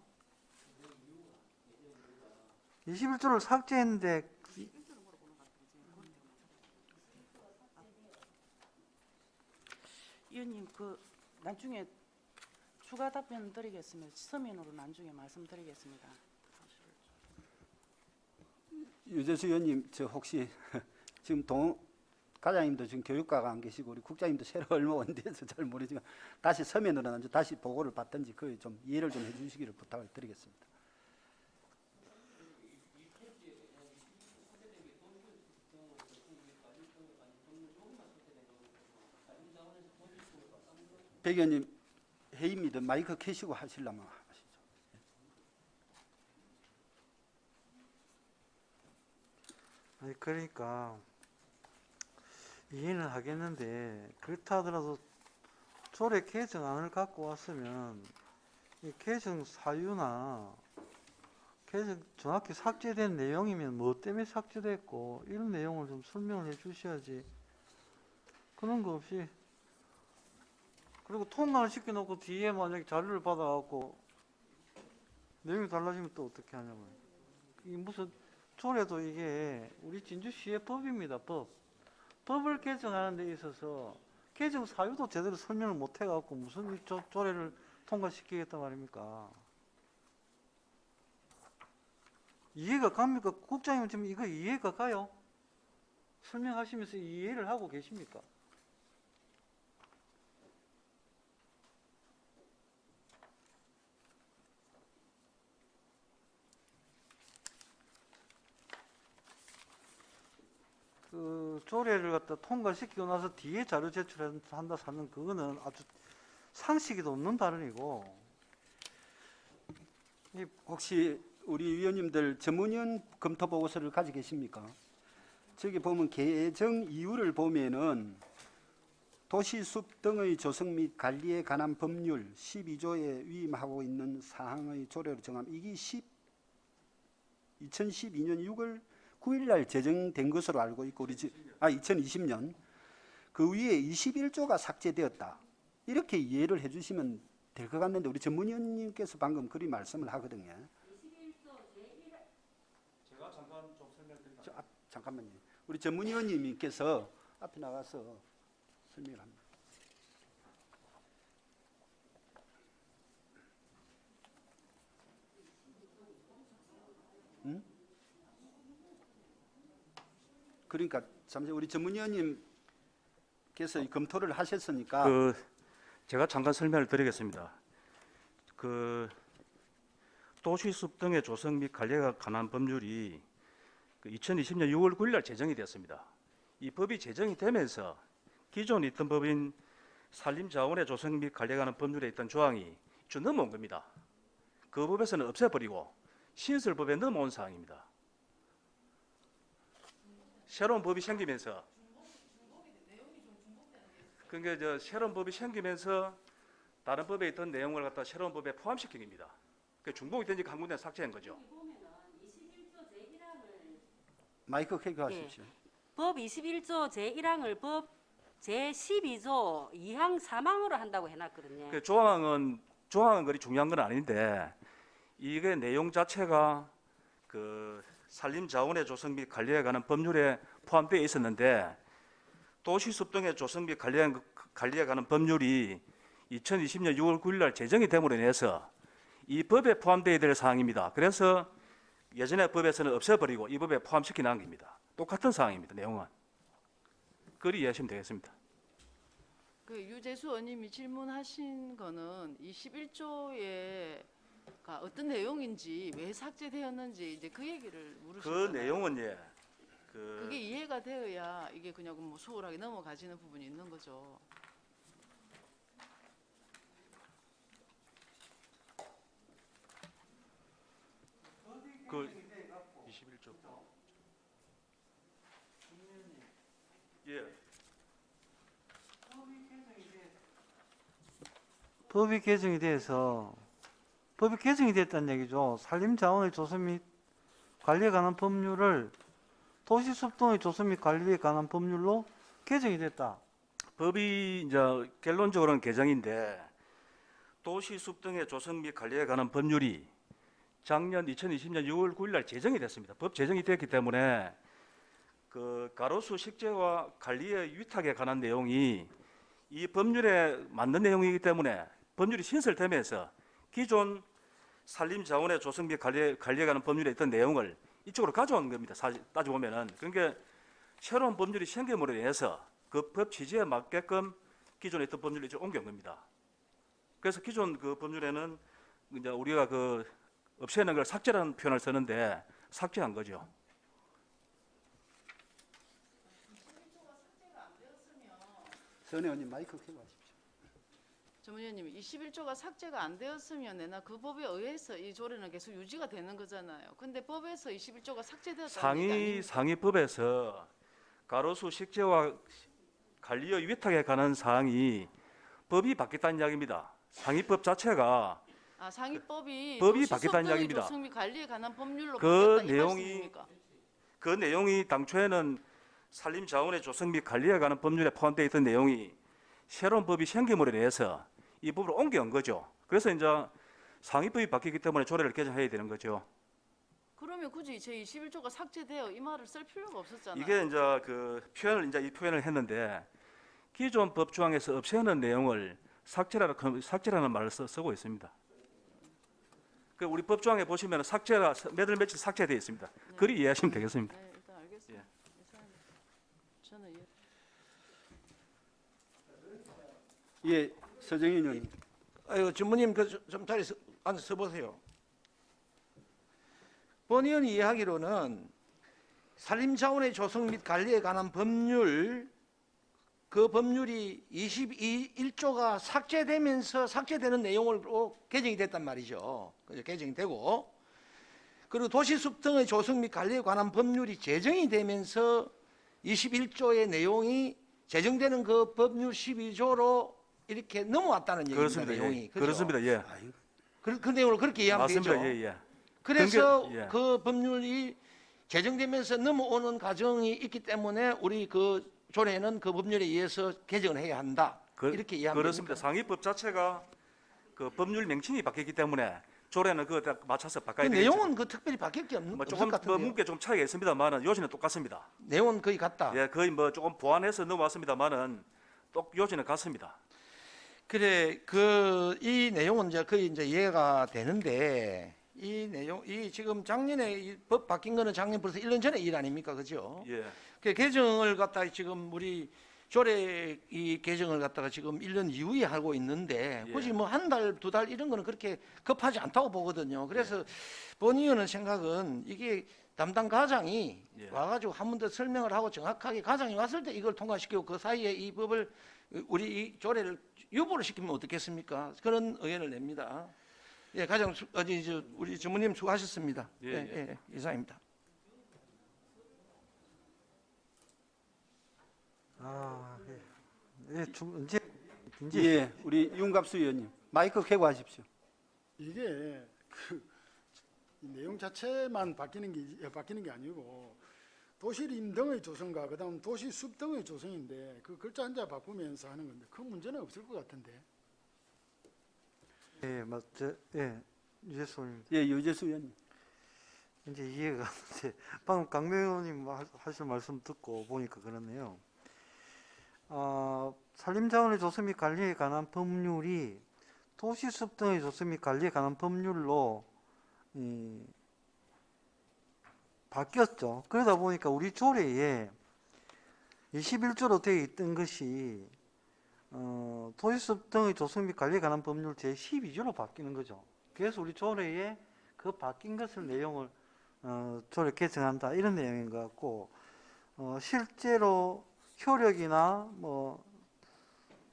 21조를 삭제했는데 위원님 그 나중에 추가 답변 드리겠습니다. 서면으로 나중에 말씀드리겠습니다. 유재수 위원님 저 혹시 지금 과장님도 지금 교육과가 안 계시고 우리 국장님도 새로 얼마 원대해서 잘 모르지만 다시 서면으로 다시 보고를 받든지 그 좀 이해를 좀 해주시기를 부탁을 드리겠습니다. 백 의원님 회의입니다. 마이크 켜시고 하시려면 하시죠. 아니 그러니까 이해는 하겠는데 그렇다 하더라도 조례 개정안을 갖고 왔으면 이 개정 사유나 개정 정확히 삭제된 내용이면 뭐 때문에 삭제됐고 이런 내용을 좀 설명을 해 주셔야지. 그런 거 없이 그리고 통과를 시켜놓고 뒤에 만약에 자료를 받아갖고 내용이 달라지면 또 어떻게 하냐고요. 이 무슨 조례도 이게 우리 진주시의 법입니다. 법을 개정하는 데 있어서 개정 사유도 제대로 설명을 못 해갖고 무슨 이 조례를 통과시키겠단 말입니까? 이해가 갑니까? 국장님 지금 이거 이해가 가요? 설명하시면서 이해를 하고 계십니까? 그 조례를 갖다 통과시키고 나서 뒤에 자료 제출한다 하는 그거는 아주 상식에도 없는 발언이고. 혹시 우리 위원님들 전문위원 검토 보고서를 가지고 계십니까? 저기 보면 개정 이유를 보면은 도시숲 등의 조성 및 관리에 관한 법률 12조에 위임하고 있는 사항의 조례로 정함. 이게 2012년 6월 9일 날 제정된 것으로 알고 있고 2020년 그 위에 21조가 삭제되었다. 이렇게 이해를 해주시면 될 것 같는데 우리 전문위원님께서 방금 그리 말씀을 하거든요. 제가 잠깐 좀 설명드릴게요. 잠깐만요. 우리 전문위원님께서 앞에 나가서 설명을 합니다. 응? 그러니까 잠시 우리 전문위원님께서 이 검토를 하셨으니까 제가 잠깐 설명을 드리겠습니다. 도시숲 등의 조성 및 관리에 관한 법률이 2020년 6월 9일 날 제정이 되었습니다. 이 법이 제정이 되면서 기존에 있던 법인 산림자원의 조성 및 관리에 관한 법률에 있던 조항이 좀 넘어온 겁니다. 그 법에서는 없애버리고 신설법에 넘어온 사항입니다. 새로운 법이 생기면서 그러니까 새로운 법이 생기면서 다른 법에 있던 내용을 갖다 새로운 법에 포함시킨 겁니다. 그 중복이 된지 한 군데 삭제한 거죠. 마이크 켜고 하십시오. 법 21조 제1항을 법 제12조 2항 3항으로 한다고 해놨거든요. 그 조항은 그리 중요한 건 아닌데 이게 내용 자체가 그 산림자원의 조성 및 관리에 관한 법률에 포함되어 있었는데 도시숲 등의 조성 및 관리에 관한 법률이 2020년 6월 9일 날 제정이 됨으로 인해서 이 법에 포함되어야 될 사항입니다. 그래서 예전의 법에서는 없애버리고 이 법에 포함시켜 놓은 겁니다. 똑같은 사항입니다. 내용은. 그리 이해하시면 되겠습니다. 그 유재수 의원님이 질문하신 거는 21조에 어떤 내용인지 왜 삭제되었는지 이제 그 얘기를 그 물으셨잖아요. 내용은 그게 이해가 되어야 이게 그냥 뭐 소홀하게 넘어가지는 부분이 있는 거죠. 그 21조. 예. 법이 개정이 됐다는 얘기죠. 산림자원의 조성 및 관리에 관한 법률을 도시숲 등의 조성 및 관리에 관한 법률로 개정이 됐다. 법이 이제 결론적으로는 개정인데 도시숲 등의 조성 및 관리에 관한 법률이 작년 2020년 6월 9일 날 제정이 됐습니다. 법 제정이 됐기 때문에 그 가로수 식재와 관리의 위탁에 관한 내용이 이 법률에 맞는 내용이기 때문에 법률이 신설되면서 기존 산림자원의 조성 및 관리에 관한 법률에 있던 내용을 이쪽으로 가져온 겁니다. 사실 따져 보면은 그러니까 새로운 법률이 생김으로 인해서 그 법 취지에 맞게끔 기존에 있던 법률을 이제 옮겨온 겁니다. 그래서 기존 그 법률에는 이제 우리가 그 없애는 걸 삭제라는 표현을 쓰는데 삭제한 거죠. 선 의원님 마이크 켜고 하십시오. 전문위원님 21조가 삭제가 안 되었으면 내나 그 법에 의해서 이 조례는 계속 유지가 되는 거잖아요. 근데 법에서 21조가 삭제되었다는 얘기 아닙니까? 상위법에서 가로수 식재와 관리의 위탁에 관한 사항이 법이 바뀌었다는 이야기입니다. 상위법 자체가 상위법이 법이 도시숲 바뀌었다는 등의 이야기입니다. 조성 및 관리에 관한 법률로 그 바뀌었다 이 내용이 말씀입니까? 그 내용이 당초에는 산림자원의 조성 및 관리에 관한 법률에 포함되어 있던 내용이 새로운 법이 생김으로 인해서 이 법으로 옮겨온 거죠. 그래서 이제 상위법이 바뀌기 때문에 조례를 개정해야 되는 거죠. 그러면 굳이 제 21조가 삭제되어 이 말을 쓸 필요가 없었잖아요. 이게 이제 그 표현을 이제 이 표현을 했는데 기존 법 조항에서 없애는 내용을 삭제라는 말을 쓰고 있습니다. 그 우리 법 조항에 보시면 삭제가 몇월 며칠 삭제되어 있습니다. 그리 이해하시면 되겠습니다. 네, 일단 알겠습니다. 이사님, 저는 예, 서정인 의원님. 아유, 전무님 좀 자리 앉아서 보세요. 본 의원이 이해하기로는 산림자원의 조성 및 관리에 관한 법률, 그 법률이 21조가 삭제되면서 삭제되는 내용으로 개정이 됐단 말이죠. 그죠? 개정이 되고, 그리고 도시숲 등의 조성 및 관리에 관한 법률이 제정이 되면서 21조의 내용이 제정되는 그 법률 12조로 이렇게 넘어왔다는 얘기입니다. 그렇습니다. 내용이. 예. 그죠? 그렇습니다. 예. 그 내용을 그렇게 이해하면 맞습니다. 되죠. 예, 예. 그래서 그게- 예. 그 법률이 제정되면서 넘어오는 과정이 있기 때문에 우리 그 조례는 그 법률에 의해서 개정을 해야 한다. 이렇게 이해하면 그렇습니다. 됩니까? 상위법 자체가 그 법률 명칭이 바뀌기 때문에 조례는 그에 맞춰서 그 바꿔야 되겠죠. 내용은 그 특별히 바뀔 게 없는 뭐 없을 조금 것 같은데요. 문게 좀 차이가 있습니다만은 요지는 똑같습니다. 내용은 거의 같다. 예, 거의 뭐 조금 보완해서 넘어왔습니다만은 요지는 같습니다. 그래 그 이 내용은 이제 거의 이제 이해가 되는데 이 내용 이 지금 작년에 이 법 바뀐 거는 작년 벌써 1년 전에 일 아닙니까, 그죠? 예. 그 개정을 갖다 지금 우리 조례 이 개정을 갖다가 지금 1년 이후에 하고 있는데 예. 굳이 뭐 한 달, 두 달 이런 거는 그렇게 급하지 않다고 보거든요. 그래서 본의원은 생각은 이게 담당 가장이 예. 와가지고 한 번 더 설명을 하고 정확하게 가장이 왔을 때 이걸 통과시키고 그 사이에 이 법을 우리 이 조례를 유보를 시키면 어떻겠습니까? 그런 의견을 냅니다. 예, 가장 우리 전무님 수고하셨습니다. 예, 예. 이상입니다. 아, 예. 예, 이제 예, 우리 윤갑수 의원님 마이크 켜고 하십시오. 이게 이 내용 자체만 바뀌는 게 아니고 도시림 등의 조성과 그다음 도시숲 등의 조성인데 그 글자 한자 바꾸면서 하는 건데 큰 문제는 없을 것 같은데. 예, 맞죠. 예. 유재수 의원님. 예, 유재수 의원님. 이제 이해가 가는데 방금 강명 의원님 하실 말씀 듣고 보니까 그렇네요. 산림자원의 조성 및 관리에 관한 법률이 도시숲 등의 조성 및 관리에 관한 법률로 바뀌었죠. 그러다 보니까 우리 조례에 21조로 되어 있던 것이 도시숲 등의 조성 및 관리에 관한 법률 제12조로 바뀌는 거죠. 그래서 우리 조례에 그 바뀐 것을 내용을 조례 개정한다 이런 내용인 것 같고 실제로 효력이나 뭐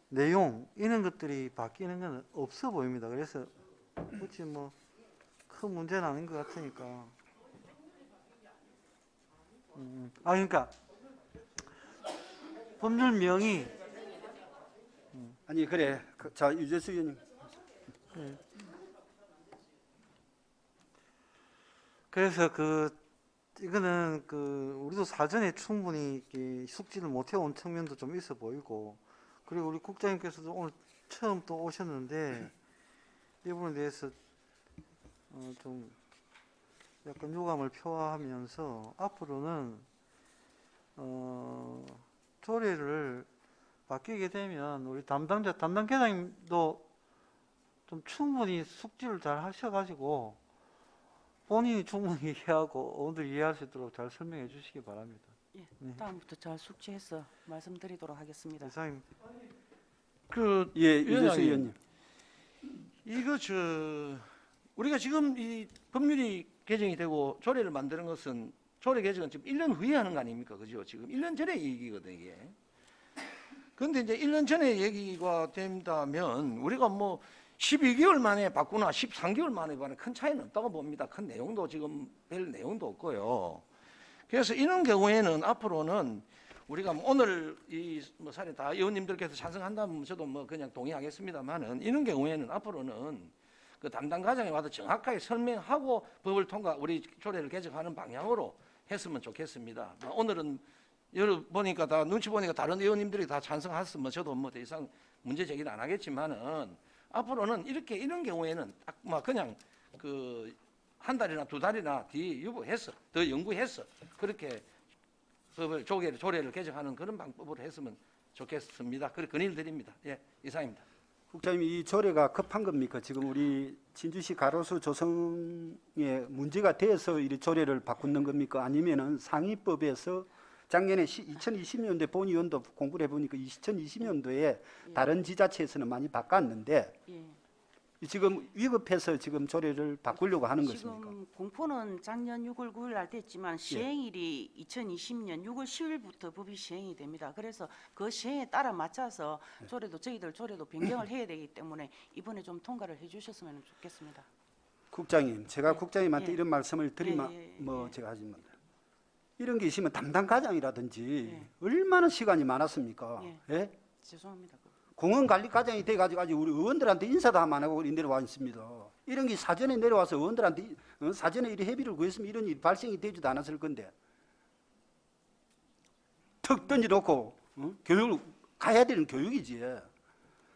내용 이런 것들이 바뀌는 건 없어 보입니다. 그래서 굳이 뭐 큰 문제는 아닌 것 같으니까. 그러니까 법률명이 아니 그래, 자 유재수 의원님. 그래서 이거는 우리도 사전에 충분히 숙지를 못 해온 측면도 좀 있어 보이고, 그리고 우리 국장님께서도 오늘 처음 또 오셨는데 이 부분에 대해서 좀 약간 유감을 표하면서 앞으로는 조례를 바뀌게 되면 우리 담당 계장님도 좀 충분히 숙지를 잘 하셔가지고 본인이 충분히 이해하고 어른들 이해할 수 있도록 잘 설명해 주시기 바랍니다. 예, 다음부터 잘 숙지해서 말씀드리도록 하겠습니다. 이상입니다. 예, 유재수 위원장님. 의원님. 이거 우리가 지금 이 법률이 개정이 되고 조례를 만드는 것은 조례 개정은 지금 1년 후에 하는 거 아닙니까? 그죠? 지금 1년 전에 얘기거든요, 이게. 그런데 이제 1년 전에 얘기가 된다면 우리가 뭐 12개월 만에 바꾸나 13개월 만에 바꾸나 큰 차이는 없다고 봅니다. 큰 내용도 지금 별 내용도 없고요. 그래서 이런 경우에는 앞으로는 우리가 오늘 뭐 사례 다 의원님들께서 찬성한다면 저도 뭐 그냥 동의하겠습니다만은 이런 경우에는 앞으로는 그 담당 과장에 와서 정확하게 설명하고 법을 우리 조례를 개정하는 방향으로 했으면 좋겠습니다. 오늘은 보니까 다 눈치 보니까 다른 의원님들이 다 찬성했으면 저도 뭐 더 이상 문제 제기는 안 하겠지만은 앞으로는 이런 경우에는 딱 막 그냥 한 달이나 두 달이나 뒤 유보해서 더 연구해서 그렇게 법을 조례를 개정하는 그런 방법으로 했으면 좋겠습니다. 그래 건의드립니다. 예, 이상입니다. 국장님, 이 조례가 급한 겁니까? 지금 우리 진주시 가로수 조성에 문제가 돼서 이 조례를 바꾸는 겁니까? 아니면은 상위법에서 작년에 2020년도에 본의원도 공부를 해보니까 2020년도에 다른 지자체에서는 많이 바꿨는데 예. 지금 위급해서 지금 조례를 바꾸려고 하는 것입니까? 지금 공포는 작년 6월 9일 날 됐지만 시행일이 2020년 6월 10일부터 법이 시행이 됩니다. 그래서 그 시행에 따라 맞춰서 조례도 저희들 조례도 변경을 해야 되기 때문에 이번에 좀 통과를 해주셨으면 좋겠습니다. 국장님, 제가 예, 국장님한테 예. 이런 말씀을 드리면 예, 예, 뭐 예. 제가 하지만 이런 게 있으면 담당 과장이라든지 예. 얼마나 시간이 많았습니까? 예. 예? 죄송합니다. 공원 관리 과장이 돼가지고 아직 우리 의원들한테 인사도 안 하고 우리 내려와 있습니다. 이런 게 사전에 내려와서 의원들한테 사전에 이런 협의를 구했으면 이런 일이 발생이 되지도 않았을 건데 턱 던져놓고 교육을 가야 되는 교육이지.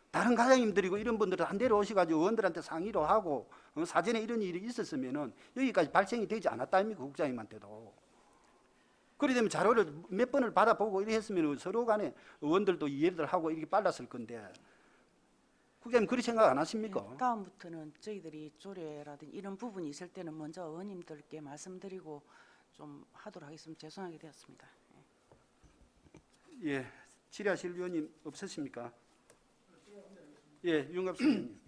다른 과장님들이고 이런 분들은 안 내려오셔가지고 의원들한테 상의로 하고 사전에 이런 일이 있었으면은 여기까지 발생이 되지 않았다 아닙니까 국장님한테도. 그래 되면 자료를 몇 번을 받아보고 이렇게 했으면 서로 간에 의원들도 이해를 하고 이렇게 빨랐을 건데 국장님 그렇게 생각 안 하십니까? 예, 다음부터는 저희들이 조례라든지 이런 부분이 있을 때는 먼저 의원님들께 말씀드리고 좀 하도록 하겠습니다. 죄송하게 되었습니다. 예, 질의하실 위원님 없으십니까? 예, 윤갑수 의원님.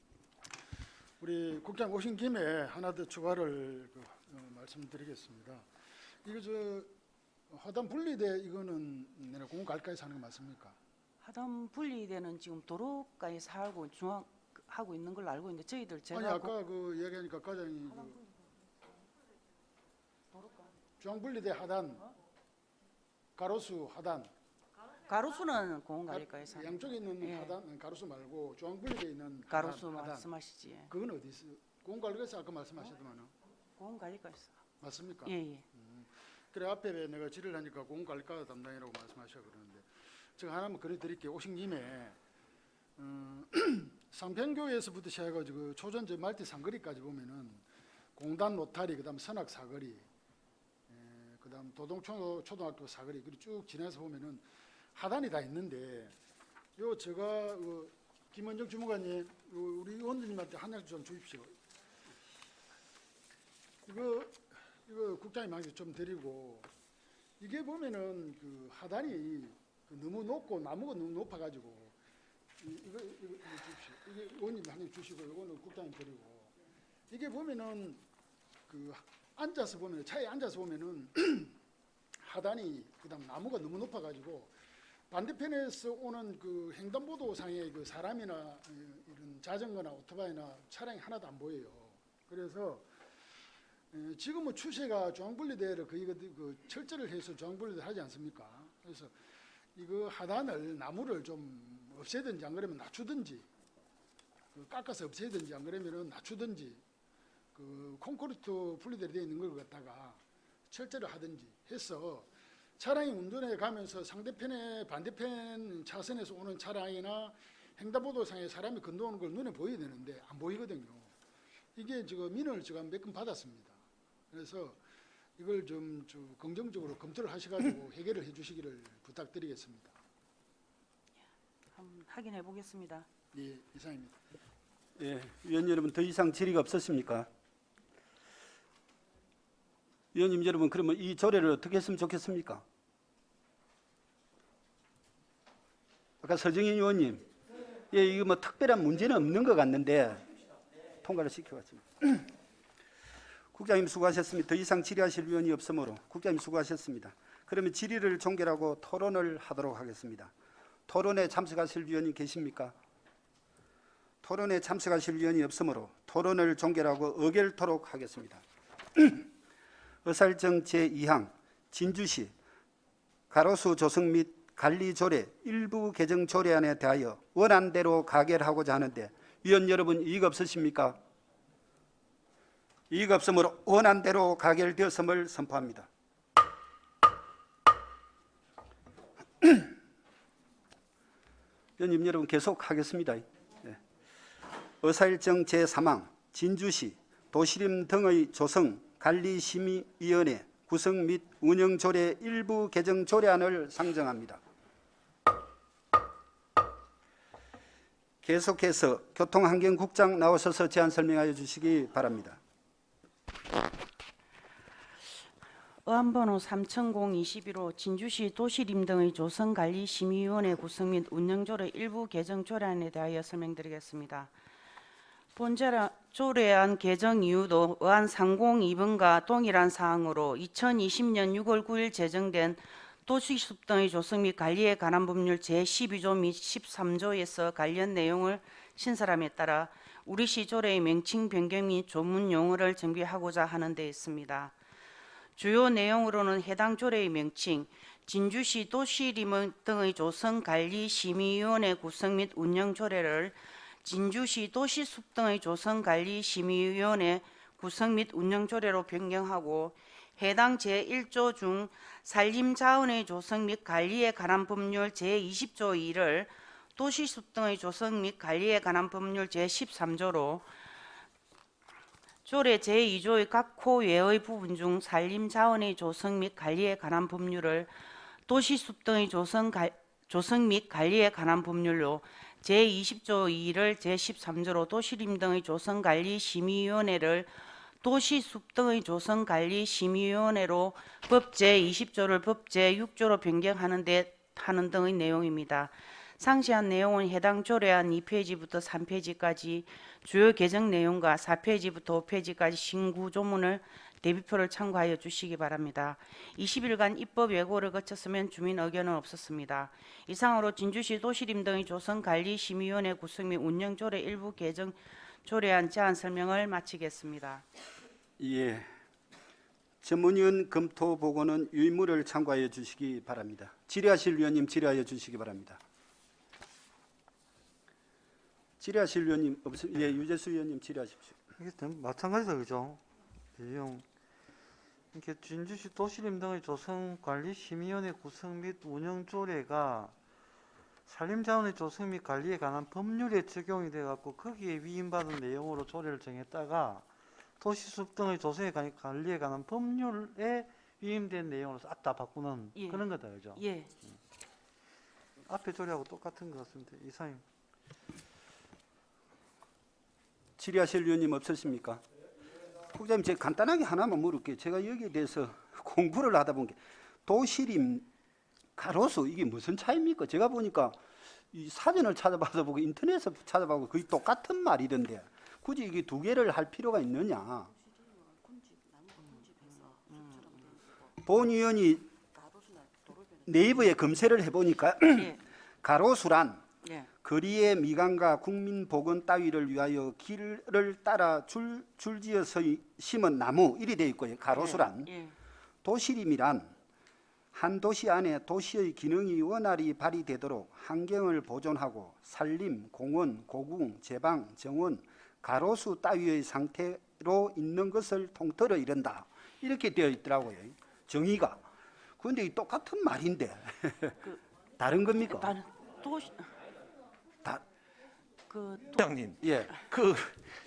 우리 국장 오신 김에 하나 더 추가를 말씀드리겠습니다. 이거 하단 분리대 이거는 내가 공공갈가에서 하는 거 맞습니까? 하단 분리대는 지금 도로가에 살고 중앙하고 있는 걸로 알고 있는데 저희들 제가 아니 아까 그 얘기하니까 과장이 중앙분리대 하단, 가로수 하단, 가로수는 공원관리과에서 양쪽에 있는 예. 하단 가로수 말고 중앙분리대에 있는 가로수 하단. 말씀하시지. 그건 어디 있어? 공공관리과에서 아까 말씀하셨더만은 공원관리과에서. 맞습니까? 예예. 그래 앞에 내가 질의를 하니까 공공관리과 담당이라고 말씀하셔 그러는데 제가 하나만 그려드릴게요. 오신 김에 상평교에서부터 시작해가지고 초전제 말티 상거리까지 보면은 공단 로타리 그다음 선악 사거리 그다음 도동초등학교 사거리 그리고 쭉 지나서 보면은 하단이 다 있는데 요 제가 김원정 주무관님 우리 의원님한테 하나를 좀 주십시오. 이거 국장님한테 좀 드리고 이게 보면은 그 하단이 너무 높고 나무가 너무 높아가지고 이거 주십시오. 이게 의원님한테 주시고 이거는 국장님 드리고 이게 보면은 그 앉아서 보면 차에 앉아서 보면은 하단이 그다음 나무가 너무 높아가지고 반대편에서 오는 그 횡단보도상에 그 사람이나 이런 자전거나 오토바이나 차량이 하나도 안 보여요. 그래서 지금은 추세가 중앙분리대를 거의 그 철제를 해서 중앙분리대를 하지 않습니까? 그래서 이거 하단을 나무를 좀 없애든지 안 그러면 낮추든지 깎아서 없애든지 안 그러면은 낮추든지 그 콘크리트 분리대로 되어 있는 걸 갖다가 철제를 하든지 해서 차량이 운전해 가면서 상대편의 반대편 차선에서 오는 차량이나 횡단보도상에 사람이 건너오는 걸 눈에 보여야 되는데 안 보이거든요. 이게 지금 민원을 제가 몇 건 받았습니다. 그래서 이걸 좀 긍정적으로 검토를 하셔가지고 해결을 해주시기를 부탁드리겠습니다. 한번 확인해 보겠습니다. 예, 이상입니다. 예, 위원 여러분 더 이상 질의가 없으십니까? 위원님 여러분 그러면 이 조례를 어떻게 했으면 좋겠습니까? 아까 서정인 의원님, 예, 이거 뭐 특별한 문제는 없는 것 같는데 통과를 시켜왔습니다. 국장님 수고하셨습니다. 더 이상 질의하실 위원이 없으므로 국장님 수고하셨습니다. 그러면 질의를 종결하고 토론을 하도록 하겠습니다. 토론에 참석하실 위원이 계십니까? 토론에 참석하실 위원이 없으므로 토론을 종결하고 의결토록 하겠습니다. 의사일정 제2항 진주시 가로수 조성 및 관리 조례 일부 개정 조례안에 대하여 원안대로 가결하고자 하는데 위원 여러분 이의가 없으십니까? 이의가 없으므로 원안대로 가결되었음을 선포합니다. 위원님 여러분 계속하겠습니다. 네. 의사일정 제3항 진주시 도시림 등의 조성 관리심의위원회 구성 및 운영 조례 일부 개정 조례안을 상정합니다. 계속해서 교통환경국장 나오셔서 제안 설명하여 주시기 바랍니다. 의안번호 3021호 진주시 도시림 등의 조성관리심의위원회 구성 및 운영조례 일부 개정 조례안에 대하여 설명드리겠습니다. 조례안 개정 이유도 의안 302번과 동일한 사항으로 2020년 6월 9일 제정된 도시숲 등의 조성 및 관리에 관한 법률 제12조 및 13조에서 관련 내용을 신설함에 따라 우리시 조례의 명칭 변경 및 조문 용어를 정비하고자 하는 데 있습니다. 주요 내용으로는 해당 조례의 명칭, 진주시 도시림 등의 조성관리심의위원회 구성 및 운영 조례를 진주시 도시숲 등의 조성관리심의위원회 구성 및 운영 조례로 변경하고 해당 제1조 중 산림자원의 조성 및 관리에 관한 법률 제20조 2를 도시숲 등의 조성 및 관리에 관한 법률 제13조로 조례 제2조의 각 호 외의 부분 중 산림자원의 조성 및 관리에 관한 법률을 도시숲 등의 조성 및 관리에 관한 법률로 제20조 2를 제13조로 도시림 등의 조성관리심의위원회를 도시숲 등의 조성관리심의위원회로 법 제20조를 법 제6조로 변경하는 등의 내용입니다. 상세한 내용은 해당 조례안 2페이지부터 3페이지까지 주요 개정 내용과 4페이지부터 5페이지까지 신구 조문을 대비표를 참고하여 주시기 바랍니다. 20일간 입법 예고를 거쳤으면 주민 의견은 없었습니다. 이상으로 진주시 도시림 등의 조성관리심의위원회 구성 및 운영 조례 일부 개정 조례안 제안 설명을 마치겠습니다. 예, 전문위원 검토 보고는 유인물을 참고하여 주시기 바랍니다. 질의하실 위원님 질의하여 주시기 바랍니다. 질의하실 위원님 없으면 예, 유재수 위원님 질의하십시오. 이게 마찬가지다, 그죠? 대용. 이렇게 진주시 도시림 등의 조성관리심의위원회 구성 및 운영 조례가 산림자원의 조성 및 관리에 관한 법률에 적용이 돼 갖고 거기에 위임받은 내용으로 조례를 정했다가 도시숲 등의 조성에 관리에 관한 법률에 위임된 내용으로 싹 다 바꾸는 예. 그런 거다, 그죠? 예. 앞에 조례하고 똑같은 것 같습니다. 이상입니다. 질의하실 위원님 없으십니까? 국장님, 제가 간단하게 하나만 물을게요. 제가 여기에 대해서 공부를 하다 본 게 도시림, 가로수 이게 무슨 차이입니까? 제가 보니까 이 사전을 찾아봐서 보고 인터넷에서 찾아보고 거의 똑같은 말이던데 굳이 이게 두 개를 할 필요가 있느냐? 본 의원이 네이버에 검색을 해보니까 예. 가로수란 예. 거리의 미관과 국민 보건 따위를 위하여 길을 따라 줄지어서 심은 나무 이리 되어 있고요. 가로수란 예. 도시림이란 한 도시 안에 도시의 기능이 원활히 발휘되도록 환경을 보존하고 산림, 공원, 고궁, 제방, 정원, 가로수 따위의 상태로 있는 것을 통틀어 이른다. 이렇게 되어 있더라고요. 정의가. 그런데 이 똑같은 말인데 다른 겁니까? 다른 도시 부장님, 예. 그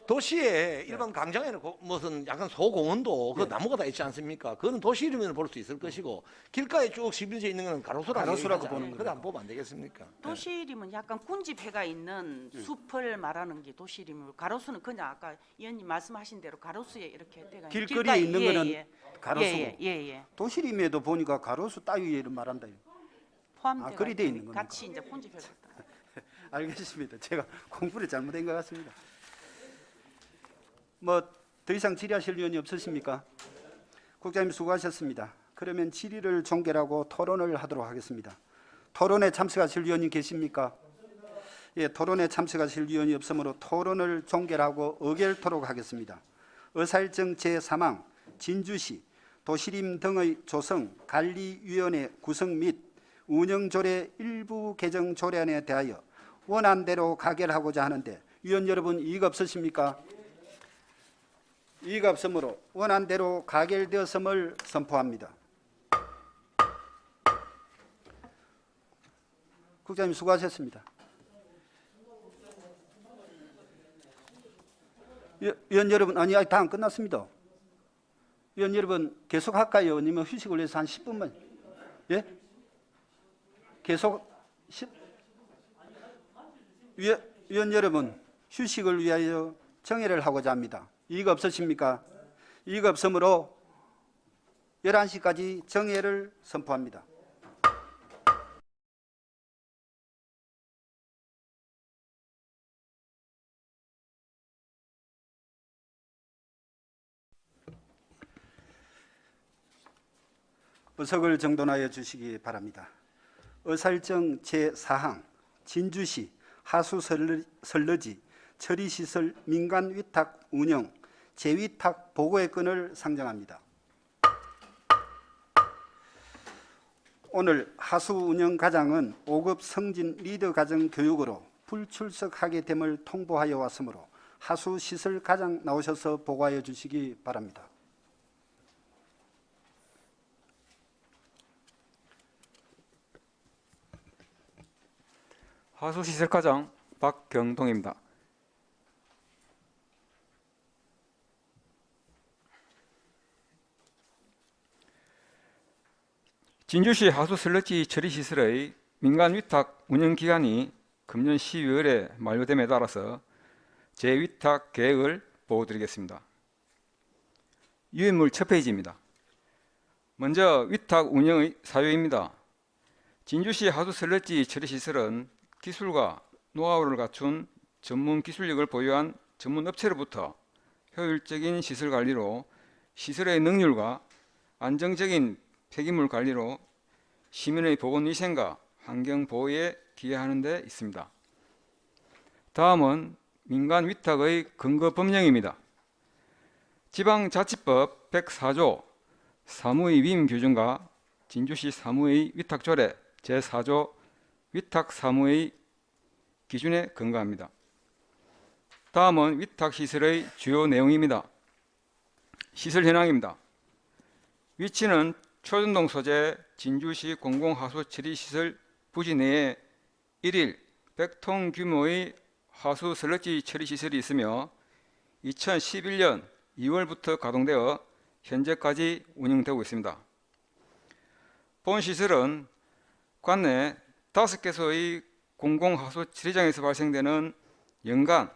도시에 일반 광장에는 무슨 약간 소공원도 그 예. 나무가 다 있지 않습니까? 그거는 도시 이름에는 볼 수 있을 것이고 길가에 쭉 시빌져 있는 건 가로수라고 보는 그걸 안 보면 안 되겠습니까? 도시림은 약간 군집해가 있는 숲을 말하는 게 도시림이고 가로수는 그냥 아까 의원님 말씀하신 대로 가로수에 이렇게 돼가 길거리에 있는 거는 가로수고 예. 도시림에도 보니까 가로수 따위를 말한다. 포함돼가 그리 돼 있는 겁니까? 같이 이제 군집해가 있다. 알겠습니다. 제가 공부를 잘못한 것 같습니다. 뭐 더 이상 질의하실 위원이 없으십니까? 국장님 수고하셨습니다. 그러면 질의를 종결하고 토론을 하도록 하겠습니다. 토론에 참석하실 위원이 계십니까? 예, 토론에 참석하실 위원이 없으므로 토론을 종결하고 의결토록 하겠습니다. 의사일정 제3항 진주시 도시림 등의 조성 관리위원회 구성 및 운영조례 일부 개정 조례안에 대하여 원안대로 가결하고자 하는데 위원 여러분 이의 없으십니까? 이의가 없으므로 원안대로 가결되었음을 선포합니다. 국장님 수고하셨습니다. 위원 여러분, 아니 다 안 끝났습니다. 위원 여러분 계속 할까요? 아니면 휴식을 위해서 한 10분만? 예? 계속 10? 위원 여러분 휴식을 위하여 정회를 하고자 합니다. 이의가 없으십니까? 이의가 없으므로 11시까지 정회를 선포합니다. 의석을 정돈하여 주시기 바랍니다. 의사일정 제4항 진주시 하수 설러지 처리시설 민간 위탁 운영 재위탁 보고의 건을 상정합니다. 오늘 하수 운영 과장은 5급 성진 리더 과정 교육으로 불출석하게 됨을 통보하여 왔으므로 하수 시설 과장 나오셔서 보고하여 주시기 바랍니다. 하수시설과장 박경동입니다. 진주시 하수 슬러지 처리시설의 민간 위탁 운영 기간이 금년 12월에 만료됨에 따라서 재위탁 계획을 보고드리겠습니다. 유인물 첫 페이지입니다. 먼저 위탁 운영의 사유입니다. 진주시 하수 슬러지 처리시설은 기술과 노하우를 갖춘 전문 기술력을 보유한 전문 업체로부터 효율적인 시설 관리로 시설의 능률과 안정적인 폐기물 관리로 시민의 보건위생과 환경 보호에 기여하는 데 있습니다. 다음은 민간 위탁의 근거 법령입니다. 지방자치법 104조 사무의 위임 규정과 진주시 사무의 위탁조례 제4조 위탁 사무의 기준에 근거합니다. 다음은 위탁시설의 주요 내용입니다. 시설 현황입니다. 위치는 초전동 소재 진주시 공공하수처리시설 부지 내에 1일 100톤 규모의 하수 슬러지 처리시설이 있으며 2011년 2월부터 가동되어 현재까지 운영되고 있습니다. 본 시설은 관내 5개소의 공공하수 처리장에서 발생되는 연간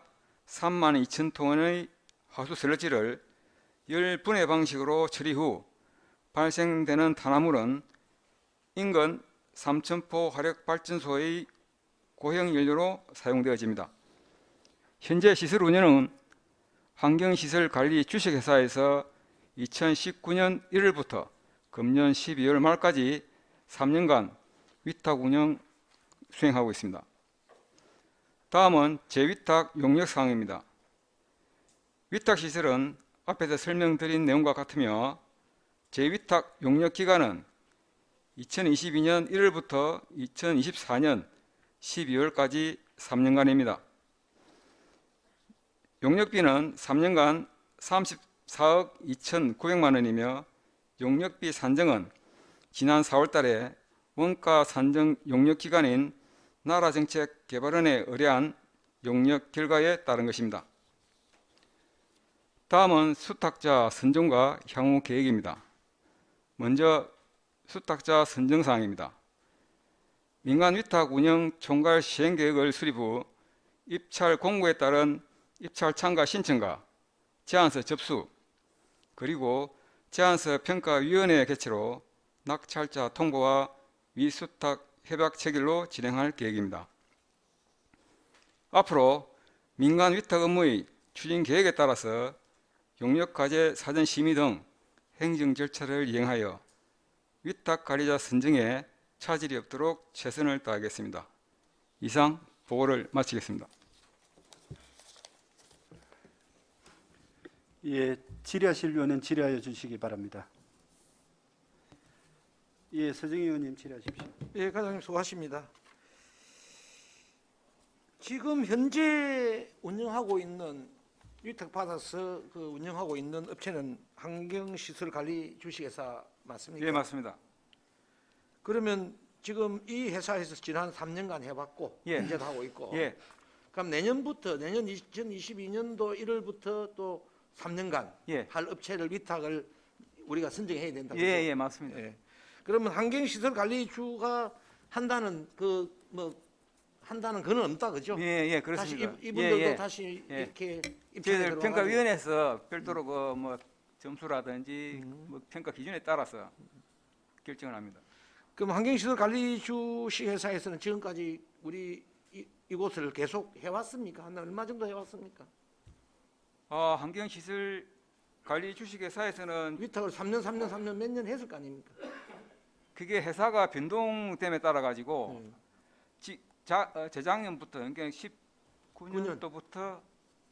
3만 2천 톤의 하수 슬러지를 열분해 방식으로 처리 후 발생되는 탄화물은 인근 삼천포 화력발전소의 고형 연료로 사용되어집니다. 현재 시설 운영은 환경시설관리 주식회사에서 2019년 1월부터 금년 12월 말까지 3년간 위탁 운영 수행하고 있습니다. 다음은 재위탁 용역 사항입니다. 위탁시설은 앞에서 설명드린 내용과 같으며 재위탁 용역 기간은 2022년 1월부터 2024년 12월까지 3년간입니다. 용역비는 3년간 34억 2,900만 원이며 용역비 산정은 지난 4월 달에 원가 산정 용역 기관인 나라정책개발원에 의뢰한 용역 결과에 따른 것입니다. 다음은 수탁자 선정과 향후 계획입니다. 먼저 수탁자 선정 사항입니다. 민간 위탁 운영 총괄 시행 계획을 수립 후 입찰 공고에 따른 입찰 참가 신청과 제안서 접수, 그리고 제안서 평가위원회 개최로 낙찰자 통보와 위수탁 협약 체결로 진행할 계획입니다. 앞으로 민간 위탁 업무의 추진 계획에 따라서 용역과제 사전 심의 등 행정 절차를 이행하여 위탁 관리자 선정에 차질이 없도록 최선을 다하겠습니다. 이상 보고를 마치겠습니다. 예, 질의하실 의원은 질의하여 주시기 바랍니다. 예, 서정희 의원님 질의하십시오. 예, 과장님 수고하십니다. 지금 현재 운영하고 있는 위탁 받아서 그 운영하고 있는 업체는 환경시설관리 주식회사 맞습니까? 예, 맞습니다. 그러면 지금 이 회사에서 지난 3년간 해봤고 예. 현재도 하고 있고 예, 그럼 내년 2022년도 1월부터 또 3년간 예. 할 업체를 위탁을 우리가 선정해야 된다. 예, 예, 맞습니다. 예. 그러면 환경시설관리주가 한다는 한다는 그는 없다, 그죠? 예, 예, 그렇습니다. 다시 이분들도 예, 예. 다시 예. 이렇게 입찰에 저희들 들어가가지고 평가위원회에서 별도로 그 뭐 점수라든지 뭐 평가 기준에 따라서 결정을 합니다. 그럼 환경시설관리주식 회사에서는 지금까지 우리 이곳을 계속 해왔습니까? 한 얼마 정도 해왔습니까? 환경시설 관리 주식회사에서는 위탁을 3년 몇 년 했을 거 아닙니까? 그게 회사가 변동됨에 따라 가지고 재작년부터 그러니까 19년도부터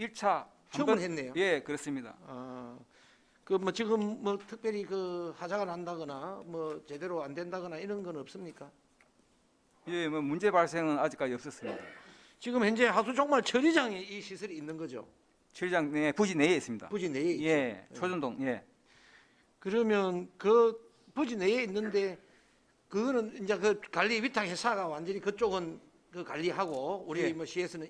1차 처음을 했네요. 예, 그렇습니다. 그 뭐 지금 뭐 특별히 그 하자가 난다거나 뭐 제대로 안 된다거나 이런 건 없습니까? 예, 뭐 문제 발생은 아직까지 없었습니다. 지금 현재 하수 종말 처리장에 이 시설이 있는 거죠. 처리장 내 부지 내에 있습니다. 부지 내에 있죠. 예, 초전동. 예. 그러면 그 부지 내에 있는데 그거는 이제 그 관리 위탁 회사가 완전히 그쪽은 그 관리하고 우리 예. 뭐 시에서는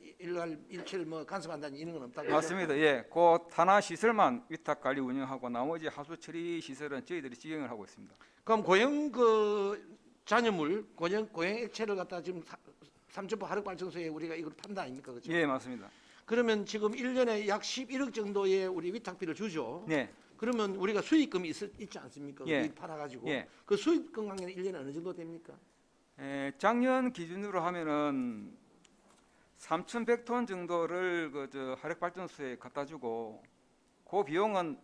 일칠 뭐 간섭한다는 이런 건 없다고. 맞습니다. 예, 그 탄화 시설만 위탁 관리 운영하고 나머지 하수 처리 시설은 저희들이 지행을 하고 있습니다. 그럼 고형 그 잔여물, 고형 액체를 갖다 지금 삼천포 하력발전소에 우리가 이걸 판다 아닙니까, 그렇죠? 예, 맞습니다. 그러면 지금 1년에 약 11억 정도의 우리 위탁비를 주죠. 네, 그러면 우리가 수익금이 있지 않습니까? 예. 팔아가지고 예. 그 수익금 관계는 1년에 어느 정도 됩니까? 작년 기준으로 하면은 3,100톤 정도를 그 화력 발전소에 갖다 주고 그 비용은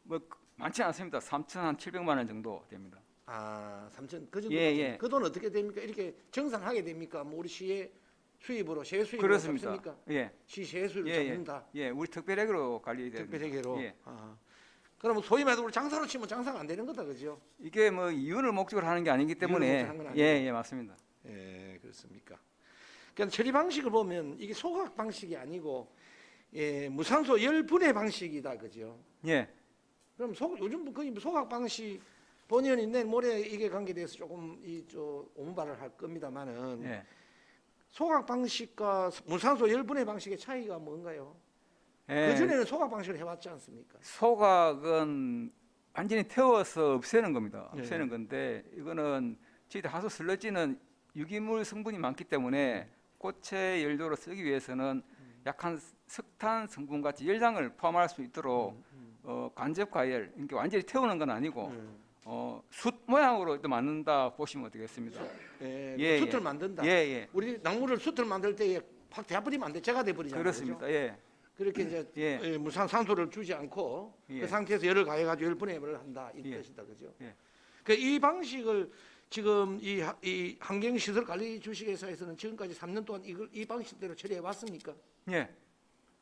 뭐 많지 않습니다. 3,700만 원 정도 됩니다. 아, 3천 그 정도. 예. 그 돈 어떻게 됩니까? 이렇게 정산하게 됩니까? 뭐 우리 시의 수입으로 세 수입으로 그렇습니다. 잡습니까? 예, 시 세수를 예, 잡는다. 예, 우리 특별액으로 관리됩니다. 특별회계로. 예. 그럼 소위 말해서 우리 장사로 치면 장사가 안 되는 거다, 그죠? 이게 뭐 이윤을 목적으로 하는 게 아니기 때문에 이윤을 목적으로 하는 건 예, 맞습니다. 예, 그렇습니까? 그러니까 처리 방식을 보면 이게 소각 방식이 아니고 무산소 열 분해 방식이다, 그죠? 예, 그럼 요즘 거의 소각 방식 본의원이 내일 모레 이게 관계돼서 조금 오문발을 할 겁니다만은 예. 소각 방식과 무산소 열 분해 방식의 차이가 뭔가요? 예. 그 전에는 소각 방식을 해왔지 않습니까? 소각은 완전히 태워서 없애는 겁니다. 예. 없애는 건데 이거는 저희들 하수 슬러지는 유기물 성분이 많기 때문에 꽃의 연료로 쓰기 위해서는 약한 석탄 성분 같이 열량을 포함할 수 있도록 간접 과열, 그러니까 완전히 태우는 건 아니고 숯 모양으로 또 만든다 보시면 되겠습니다. 예, 숯을 만든다. 예. 우리 nak물을 숯을 만들 때 확 돼버리면 안 돼. 제가 돼버리잖아요. 그렇습니다. 그죠? 예. 그렇게 이제 예. 산소를 주지 않고 예. 그 상태에서 열을 가해가지고 열분해를 한다 이 예. 뜻이다, 그죠? 예. 그 이 방식을 지금 이 환경시설관리 주식회사에서는 지금까지 3년 동안 이 방식대로 처리해 왔습니까? 예.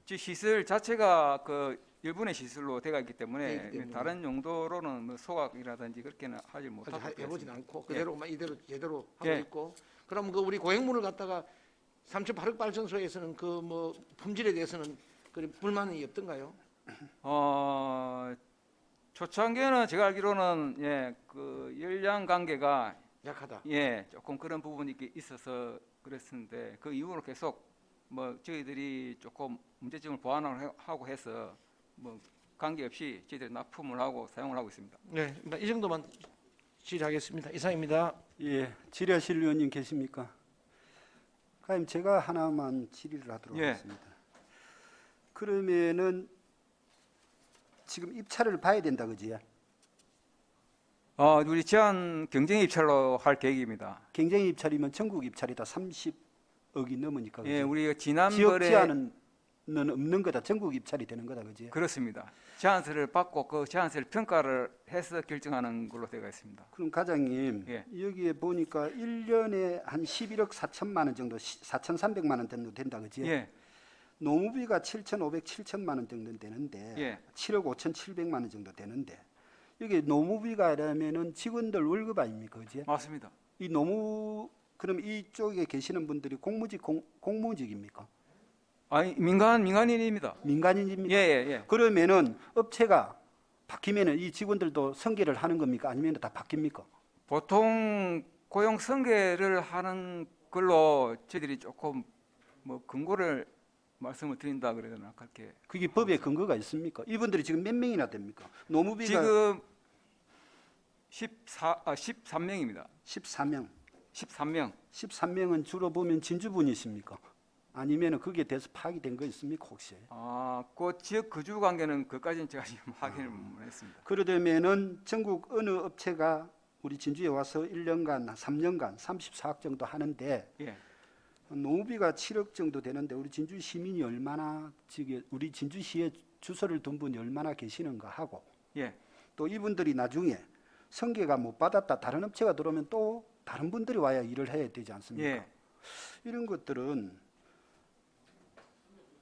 지 시설 자체가 그 열분의 시설로 되어 있기 때문에 되기 때문에. 다른 용도로는 뭐 소각이라든지 그렇게는 하지 못하고 아직 해보진 있습니다. 않고 예. 그대로만 이대로 제대로 하고 예. 있고. 그럼 그 우리 고액물을 갖다가 삼천파력발전소에서는 그 뭐 품질에 대해서는 그 불만이 없던가요? 초창기에는 제가 알기로는 그 열량 관계가 약하다. 조금 그런 부분이 있어서 그랬었는데 그 이후로 계속 뭐 저희들이 조금 문제점을 보완을 하고 해서 뭐 관계없이 저희들이 납품을 하고 사용을 하고 있습니다. 네, 이 정도만 질의하겠습니다. 이상입니다. 예, 질의하실 의원님 계십니까? 그럼 제가 하나만 질의를 하도록 예. 하겠습니다. 그러면은 지금 입찰을 봐야 된다, 그지? 우리 제한 경쟁 입찰로 할 계획입니다. 경쟁 입찰이면 전국 입찰이다. 30억이 넘으니까. 그지? 예, 우리가 지역 지난번에 제한은 없는 거다. 전국 입찰이 되는 거다, 그지? 그렇습니다. 제안서를 받고 그 제안서를 평가를 해서 결정하는 걸로 되어 있습니다. 그럼 과장님, 예. 여기에 보니까 1년에 한 11억 4천만 원 정도, 4,300만 원 정도 된다, 그지? 예, 노무비가 7,500, 7천만 원 정도 되는데 예. 7억 5,700만 원 정도 되는데 여기 노무비가라면은 직원들 월급 아닙니까, 그지? 맞습니다. 이 그럼 이쪽에 계시는 분들이 공무직입니까? 아니 민간인입니다. 민간인입니까? 예. 그러면은 업체가 바뀌면은 이 직원들도 승계를 하는 겁니까? 아니면 다 바뀝니까? 보통 고용 승계를 하는 걸로 저희들이 조금 뭐 근거를 말씀을 드린다 그래야 되나 그렇게. 그게 법에 근거가 있습니까? 이분들이 지금 몇 명이나 됩니까? 노무비가 지금 13명입니다. 14명. 13명. 13명은 주로 보면 진주분이십니까? 아니면 거기에 대해서 파악이 된 거 있습니까, 혹시? 그 지역 거주 관계는 그까지는 제가 지금 확인을 못 했습니다. 그러려면은 전국 어느 업체가 우리 진주에 와서 1년간, 3년간 34억 정도 하는데 예. 노무비가 7억 정도 되는데 우리 진주 시민이 얼마나 우리 진주시에 주소를 둔 분이 얼마나 계시는가 하고 예. 또 이분들이 나중에 승계가 못 받았다 다른 업체가 들어오면 또 다른 분들이 와야 일을 해야 되지 않습니까? 예. 이런 것들은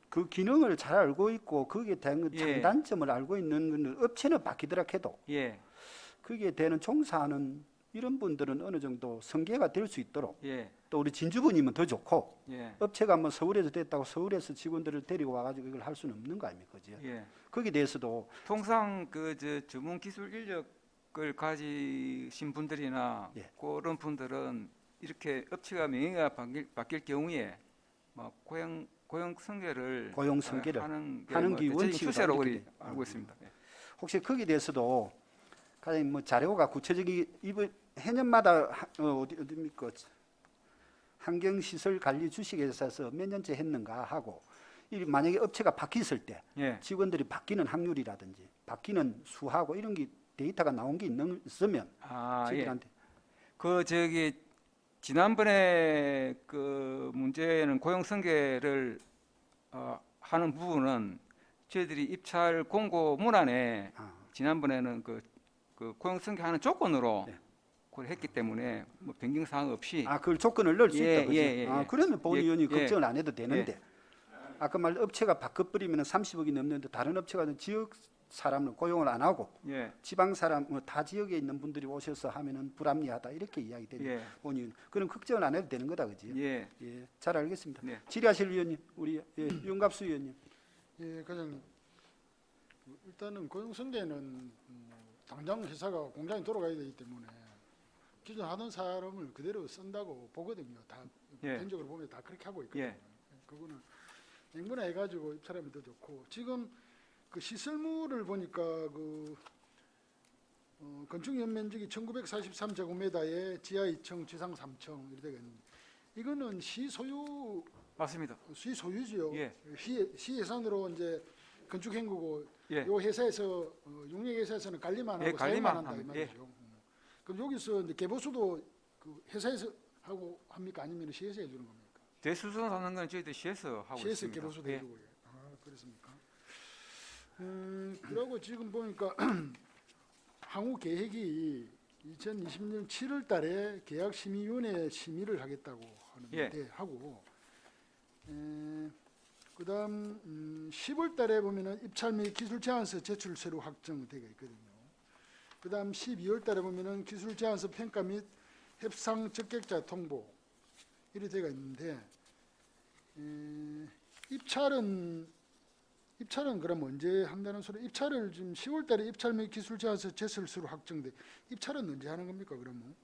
그 기능을 잘 알고 있고 거기에 대한 그 예. 장단점을 알고 있는 분들 업체는 바뀌더라 해도 예. 거기에 대한 종사하는 이런 분들은 어느 정도 성계가 될 수 있도록 예. 또 우리 진주분이면 더 좋고 예. 업체가 뭐 서울에서 됐다고 서울에서 직원들을 데리고 와가지고 이걸 할 수는 없는 거 아닙니까? 그죠? 예. 거기에 대해서도 통상 그 전문 기술 인력을 가지신 분들이나 예. 그런 분들은 이렇게 업체가 명의가 바뀔 경우에 뭐 고용 승계를 고용 승계를 하는 하는 게 대체적인 원칙이다, 추세로 이렇게 우리 돼. 알고 있습니다. 예. 혹시 거기에 대해서도 가장 뭐 자료가 구체적인 이번 해년마다 어디입니까? 환경시설관리 주식회사에서 몇 년째 했는가 하고 이 만약에 업체가 바뀌었을 때 예. 직원들이 바뀌는 확률이라든지 바뀌는 수하고 이런 게 데이터가 나온 게 있으면 아, 예. 저희들한테 그 저기 지난번에 그 문제는 고용 승계를 하는 부분은 저희들이 입찰 공고 문안에 지난번에는 그 고용 승계하는 조건으로 네. 그걸 했기 때문에 뭐 변경 사항 없이 그걸 조건을 넣을 수 예, 있다 그죠? 예, 예, 예. 그러면 본 예, 의원이 예. 걱정을 안 해도 되는데 아까 말 업체가 바꿔버리면 30억이 넘는데 다른 업체가 지역 사람을 고용을 안 하고 예. 지방 사람 다 지역에 있는 분들이 오셔서 하면은 불합리하다 이렇게 이야기되는 예. 본 의원 그럼 걱정을 안 해도 되는 거다 그지? 예. 예, 잘 알겠습니다. 네. 질의하실 의원님 우리 윤갑수 의원님. 예, 과장님. 일단은 고용승계는 당장 회사가 공장이 돌아가야 되기 때문에 기존 하던 사람을 그대로 쓴다고 보거든요. 다 예. 전적으로 보면 다 그렇게 하고 있거든요. 예. 그거는 맹분화 해가지고 입찰하면 더 좋고 지금 그 시설물을 보니까 그 건축 연면적이 1943제곱미터에 지하 2층, 지상 3층 이렇게 되어 있는데 이거는 시 소유 맞습니다. 시 소유지요. 예. 시 예산으로 이제 건축 행구고 예. 요 회사에서 용역회사에서는 관리만 하고 예, 관리만 사용만 한다 이 합니다. 말이죠. 그럼 여기서 이제 개보수도 그 회사에서 하고 합니까 아니면 시에서 해주는 겁니까? 대수선 하는 건 저희들 시에서 하고 시에서 있습니다. 개보수도 예. 해주고 그렇습니까? 그러고 지금 보니까 향후 계획이 2020년 7월 달에 계약심의위원회 심의를 하겠다고 하는데 예. 하고 그다음 10월 달에 보면은 입찰 및 기술 제안서 제출 새로 확정되어 있거든요. 그다음 12월 달에 보면은 기술 제안서 평가 및 협상 적격자 통보 이렇게 되어 있는데 입찰은 그럼 언제 한다는 소리? 입찰을 지금 10월 달에 입찰 및 기술 제안서 제출서로 확정돼. 입찰은 언제 하는 겁니까 그러면?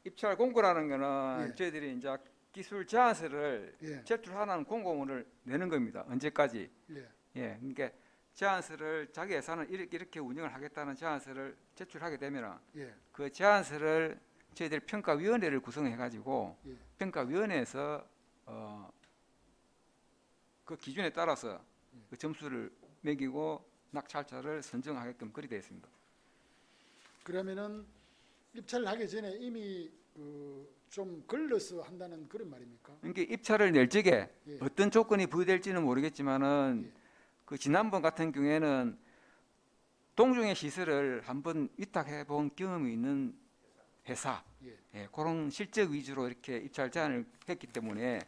입찰 공고라는 거는 예. 저희들이 이제 기술 제안서를 예. 제출하는 공고문을 내는 겁니다. 언제까지? 예. 예, 그러니까 제안서를 자기 회사는 이렇게 운영을 하겠다는 제안서를 제출하게 되면 예. 그 제안서를 저희들 평가위원회를 구성해 가지고 예. 평가위원회에서 그 기준에 따라서 그 점수를 매기고 낙찰자를 선정하게끔 그리 되어 있습니다. 그러면은 입찰을 하기 전에 이미 좀 걸러서 한다는 그런 말입니까? 그러니까 입찰을 낼 적에 예. 어떤 조건이 부여될지는 모르겠지만은 예. 그 지난번 같은 경우에는 동종의 시설을 한번 위탁해 본 경험이 있는 회사, 예. 그런 실적 위주로 이렇게 입찰 제안을 했기 때문에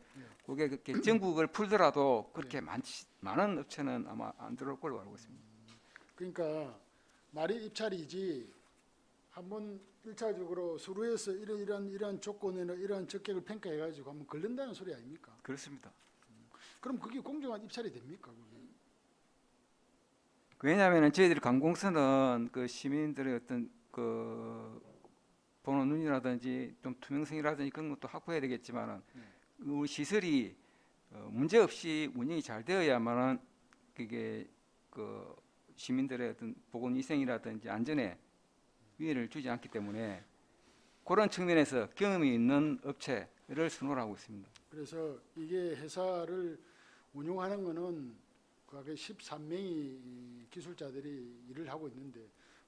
그게 그렇게 전국을 풀더라도 그렇게 많은 업체는 아마 안 들어올 걸로 알고 있습니다. 그러니까 말이 입찰이지 한번 1차적으로 서류에서 이런 조건이나 이러한 적격을 평가해 가지고 한번 걸른다는 소리 아닙니까? 그렇습니다. 그럼 그게 공정한 입찰이 됩니까? 그게? 왜냐하면 저희들이 관공서는 그 시민들의 어떤 그 보는 눈이라든지 좀 투명성이라든지 그런 것도 확보해야 되겠지만은 우리 시설이 문제 없이 운영이 잘 되어야만은 그게 그 시민들의 어떤 보건위생이라든지 안전에 위해를 주지 않기 때문에 그런 측면에서 경험이 있는 업체를 선호를 하고 있습니다. 그래서 이게 회사를 운영하는 거는 그 앞에 13명의 기술자들이 일을 하고 있는데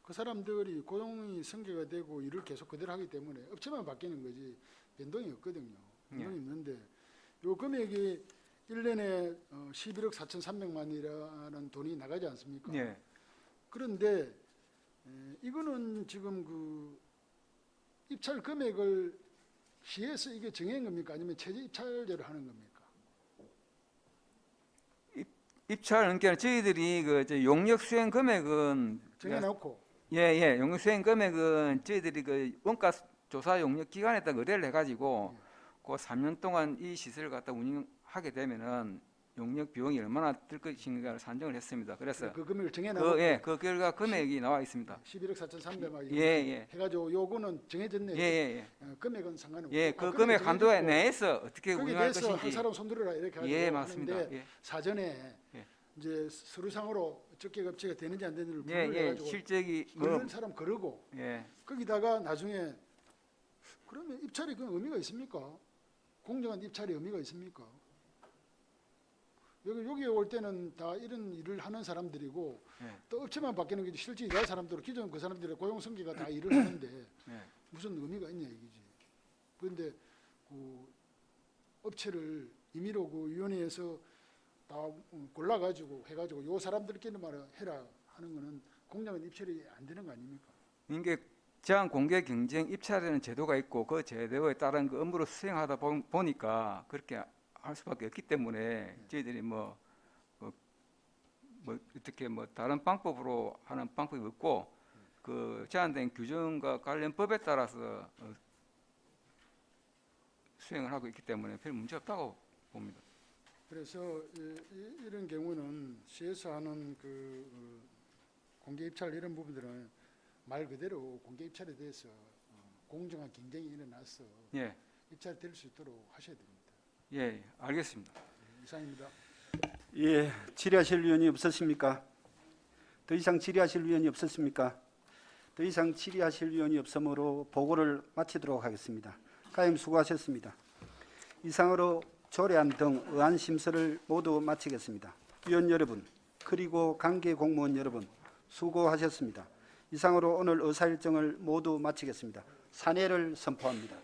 그 사람들이 고용이 승계가 되고 일을 계속 그대로 하기 때문에 업체만 바뀌는 거지 변동이 없거든요. 변동이 있는데 요 금액이 1년에 11억 4,300만이라는 돈이 나가지 않습니까? 예. 그런데 이거는 지금 그 입찰 금액을 시에서 이게 정한 겁니까? 아니면 최저 입찰제로 하는 겁니까? 입찰은 그러니까 저희들이 용역 수행 금액은 정해놓고 예, 용역 수행 금액은 저희들이 그 원가 조사 용역 기관에다 의뢰를 해가지고 그 3년 동안 이 시설을 갖다 운영하게 되면은 용역 비용이 얼마나 들 것인가를 산정을 했습니다. 그래서 그 금액을 정해놓고 그 결과 금액이 나와 있습니다. 11억 4,300만 예. 해가지고 요거는 정해졌네요. 예. 금액은 상관없고. 예, 그 금액 한도 내에서 어떻게 거기에 운영할 대해서 한 것인지. 사람 손들어라 이렇게 하고 예, 맞습니다. 하는데 예. 사전에 예. 이제 서류상으로 적격업체가 되는지 안 되는지를 예, 분류해가지고 실적이 그런 사람 거르고 예. 거기다가 나중에 그러면 입찰이 그 의미가 있습니까? 공정한 입찰이 의미가 있습니까? 여기에 올 때는 다 이런 일을 하는 사람들이고 예. 또 업체만 바뀌는 게 실제 일할 사람들은 기존 그 사람들의 고용 성기가 다 일을 하는데 예. 무슨 의미가 있냐 이거지. 그런데 그 업체를 임의로 그 위원회에서 다 골라가지고 해가지고 요 사람들끼리만 해라 하는 거는 공정한 입찰이 안 되는 거 아닙니까? 이게 제한 공개 경쟁 입찰이라는 제도가 있고 그 제도에 따른 그 업무를 수행하다 보니까 그렇게 할 수밖에 없기 때문에 저희들이 뭐 어떻게 다른 방법으로 하는 방법이 없고 그 제한된 규정과 관련 법에 따라서 수행을 하고 있기 때문에 별 문제 없다고 봅니다. 그래서 이런 경우는 시에서 하는 그 공개 입찰 이런 부분들은 말 그대로 공개 입찰에 대해서 공정한 경쟁이 일어나서 예, 입찰될 수 있도록 하셔야 됩니다. 예, 알겠습니다. 이상입니다. 예, 질의하실 위원이 없으십니까? 더 이상 질의하실 위원이 없으십니까? 더 이상 질의하실 위원이 없으므로 보고를 마치도록 하겠습니다. 가임 수고하셨습니다. 이상으로 조례안 등 의안 심사를 모두 마치겠습니다. 위원 여러분, 그리고 관계 공무원 여러분, 수고하셨습니다. 이상으로 오늘 의사일정을 모두 마치겠습니다. 산회를 선포합니다.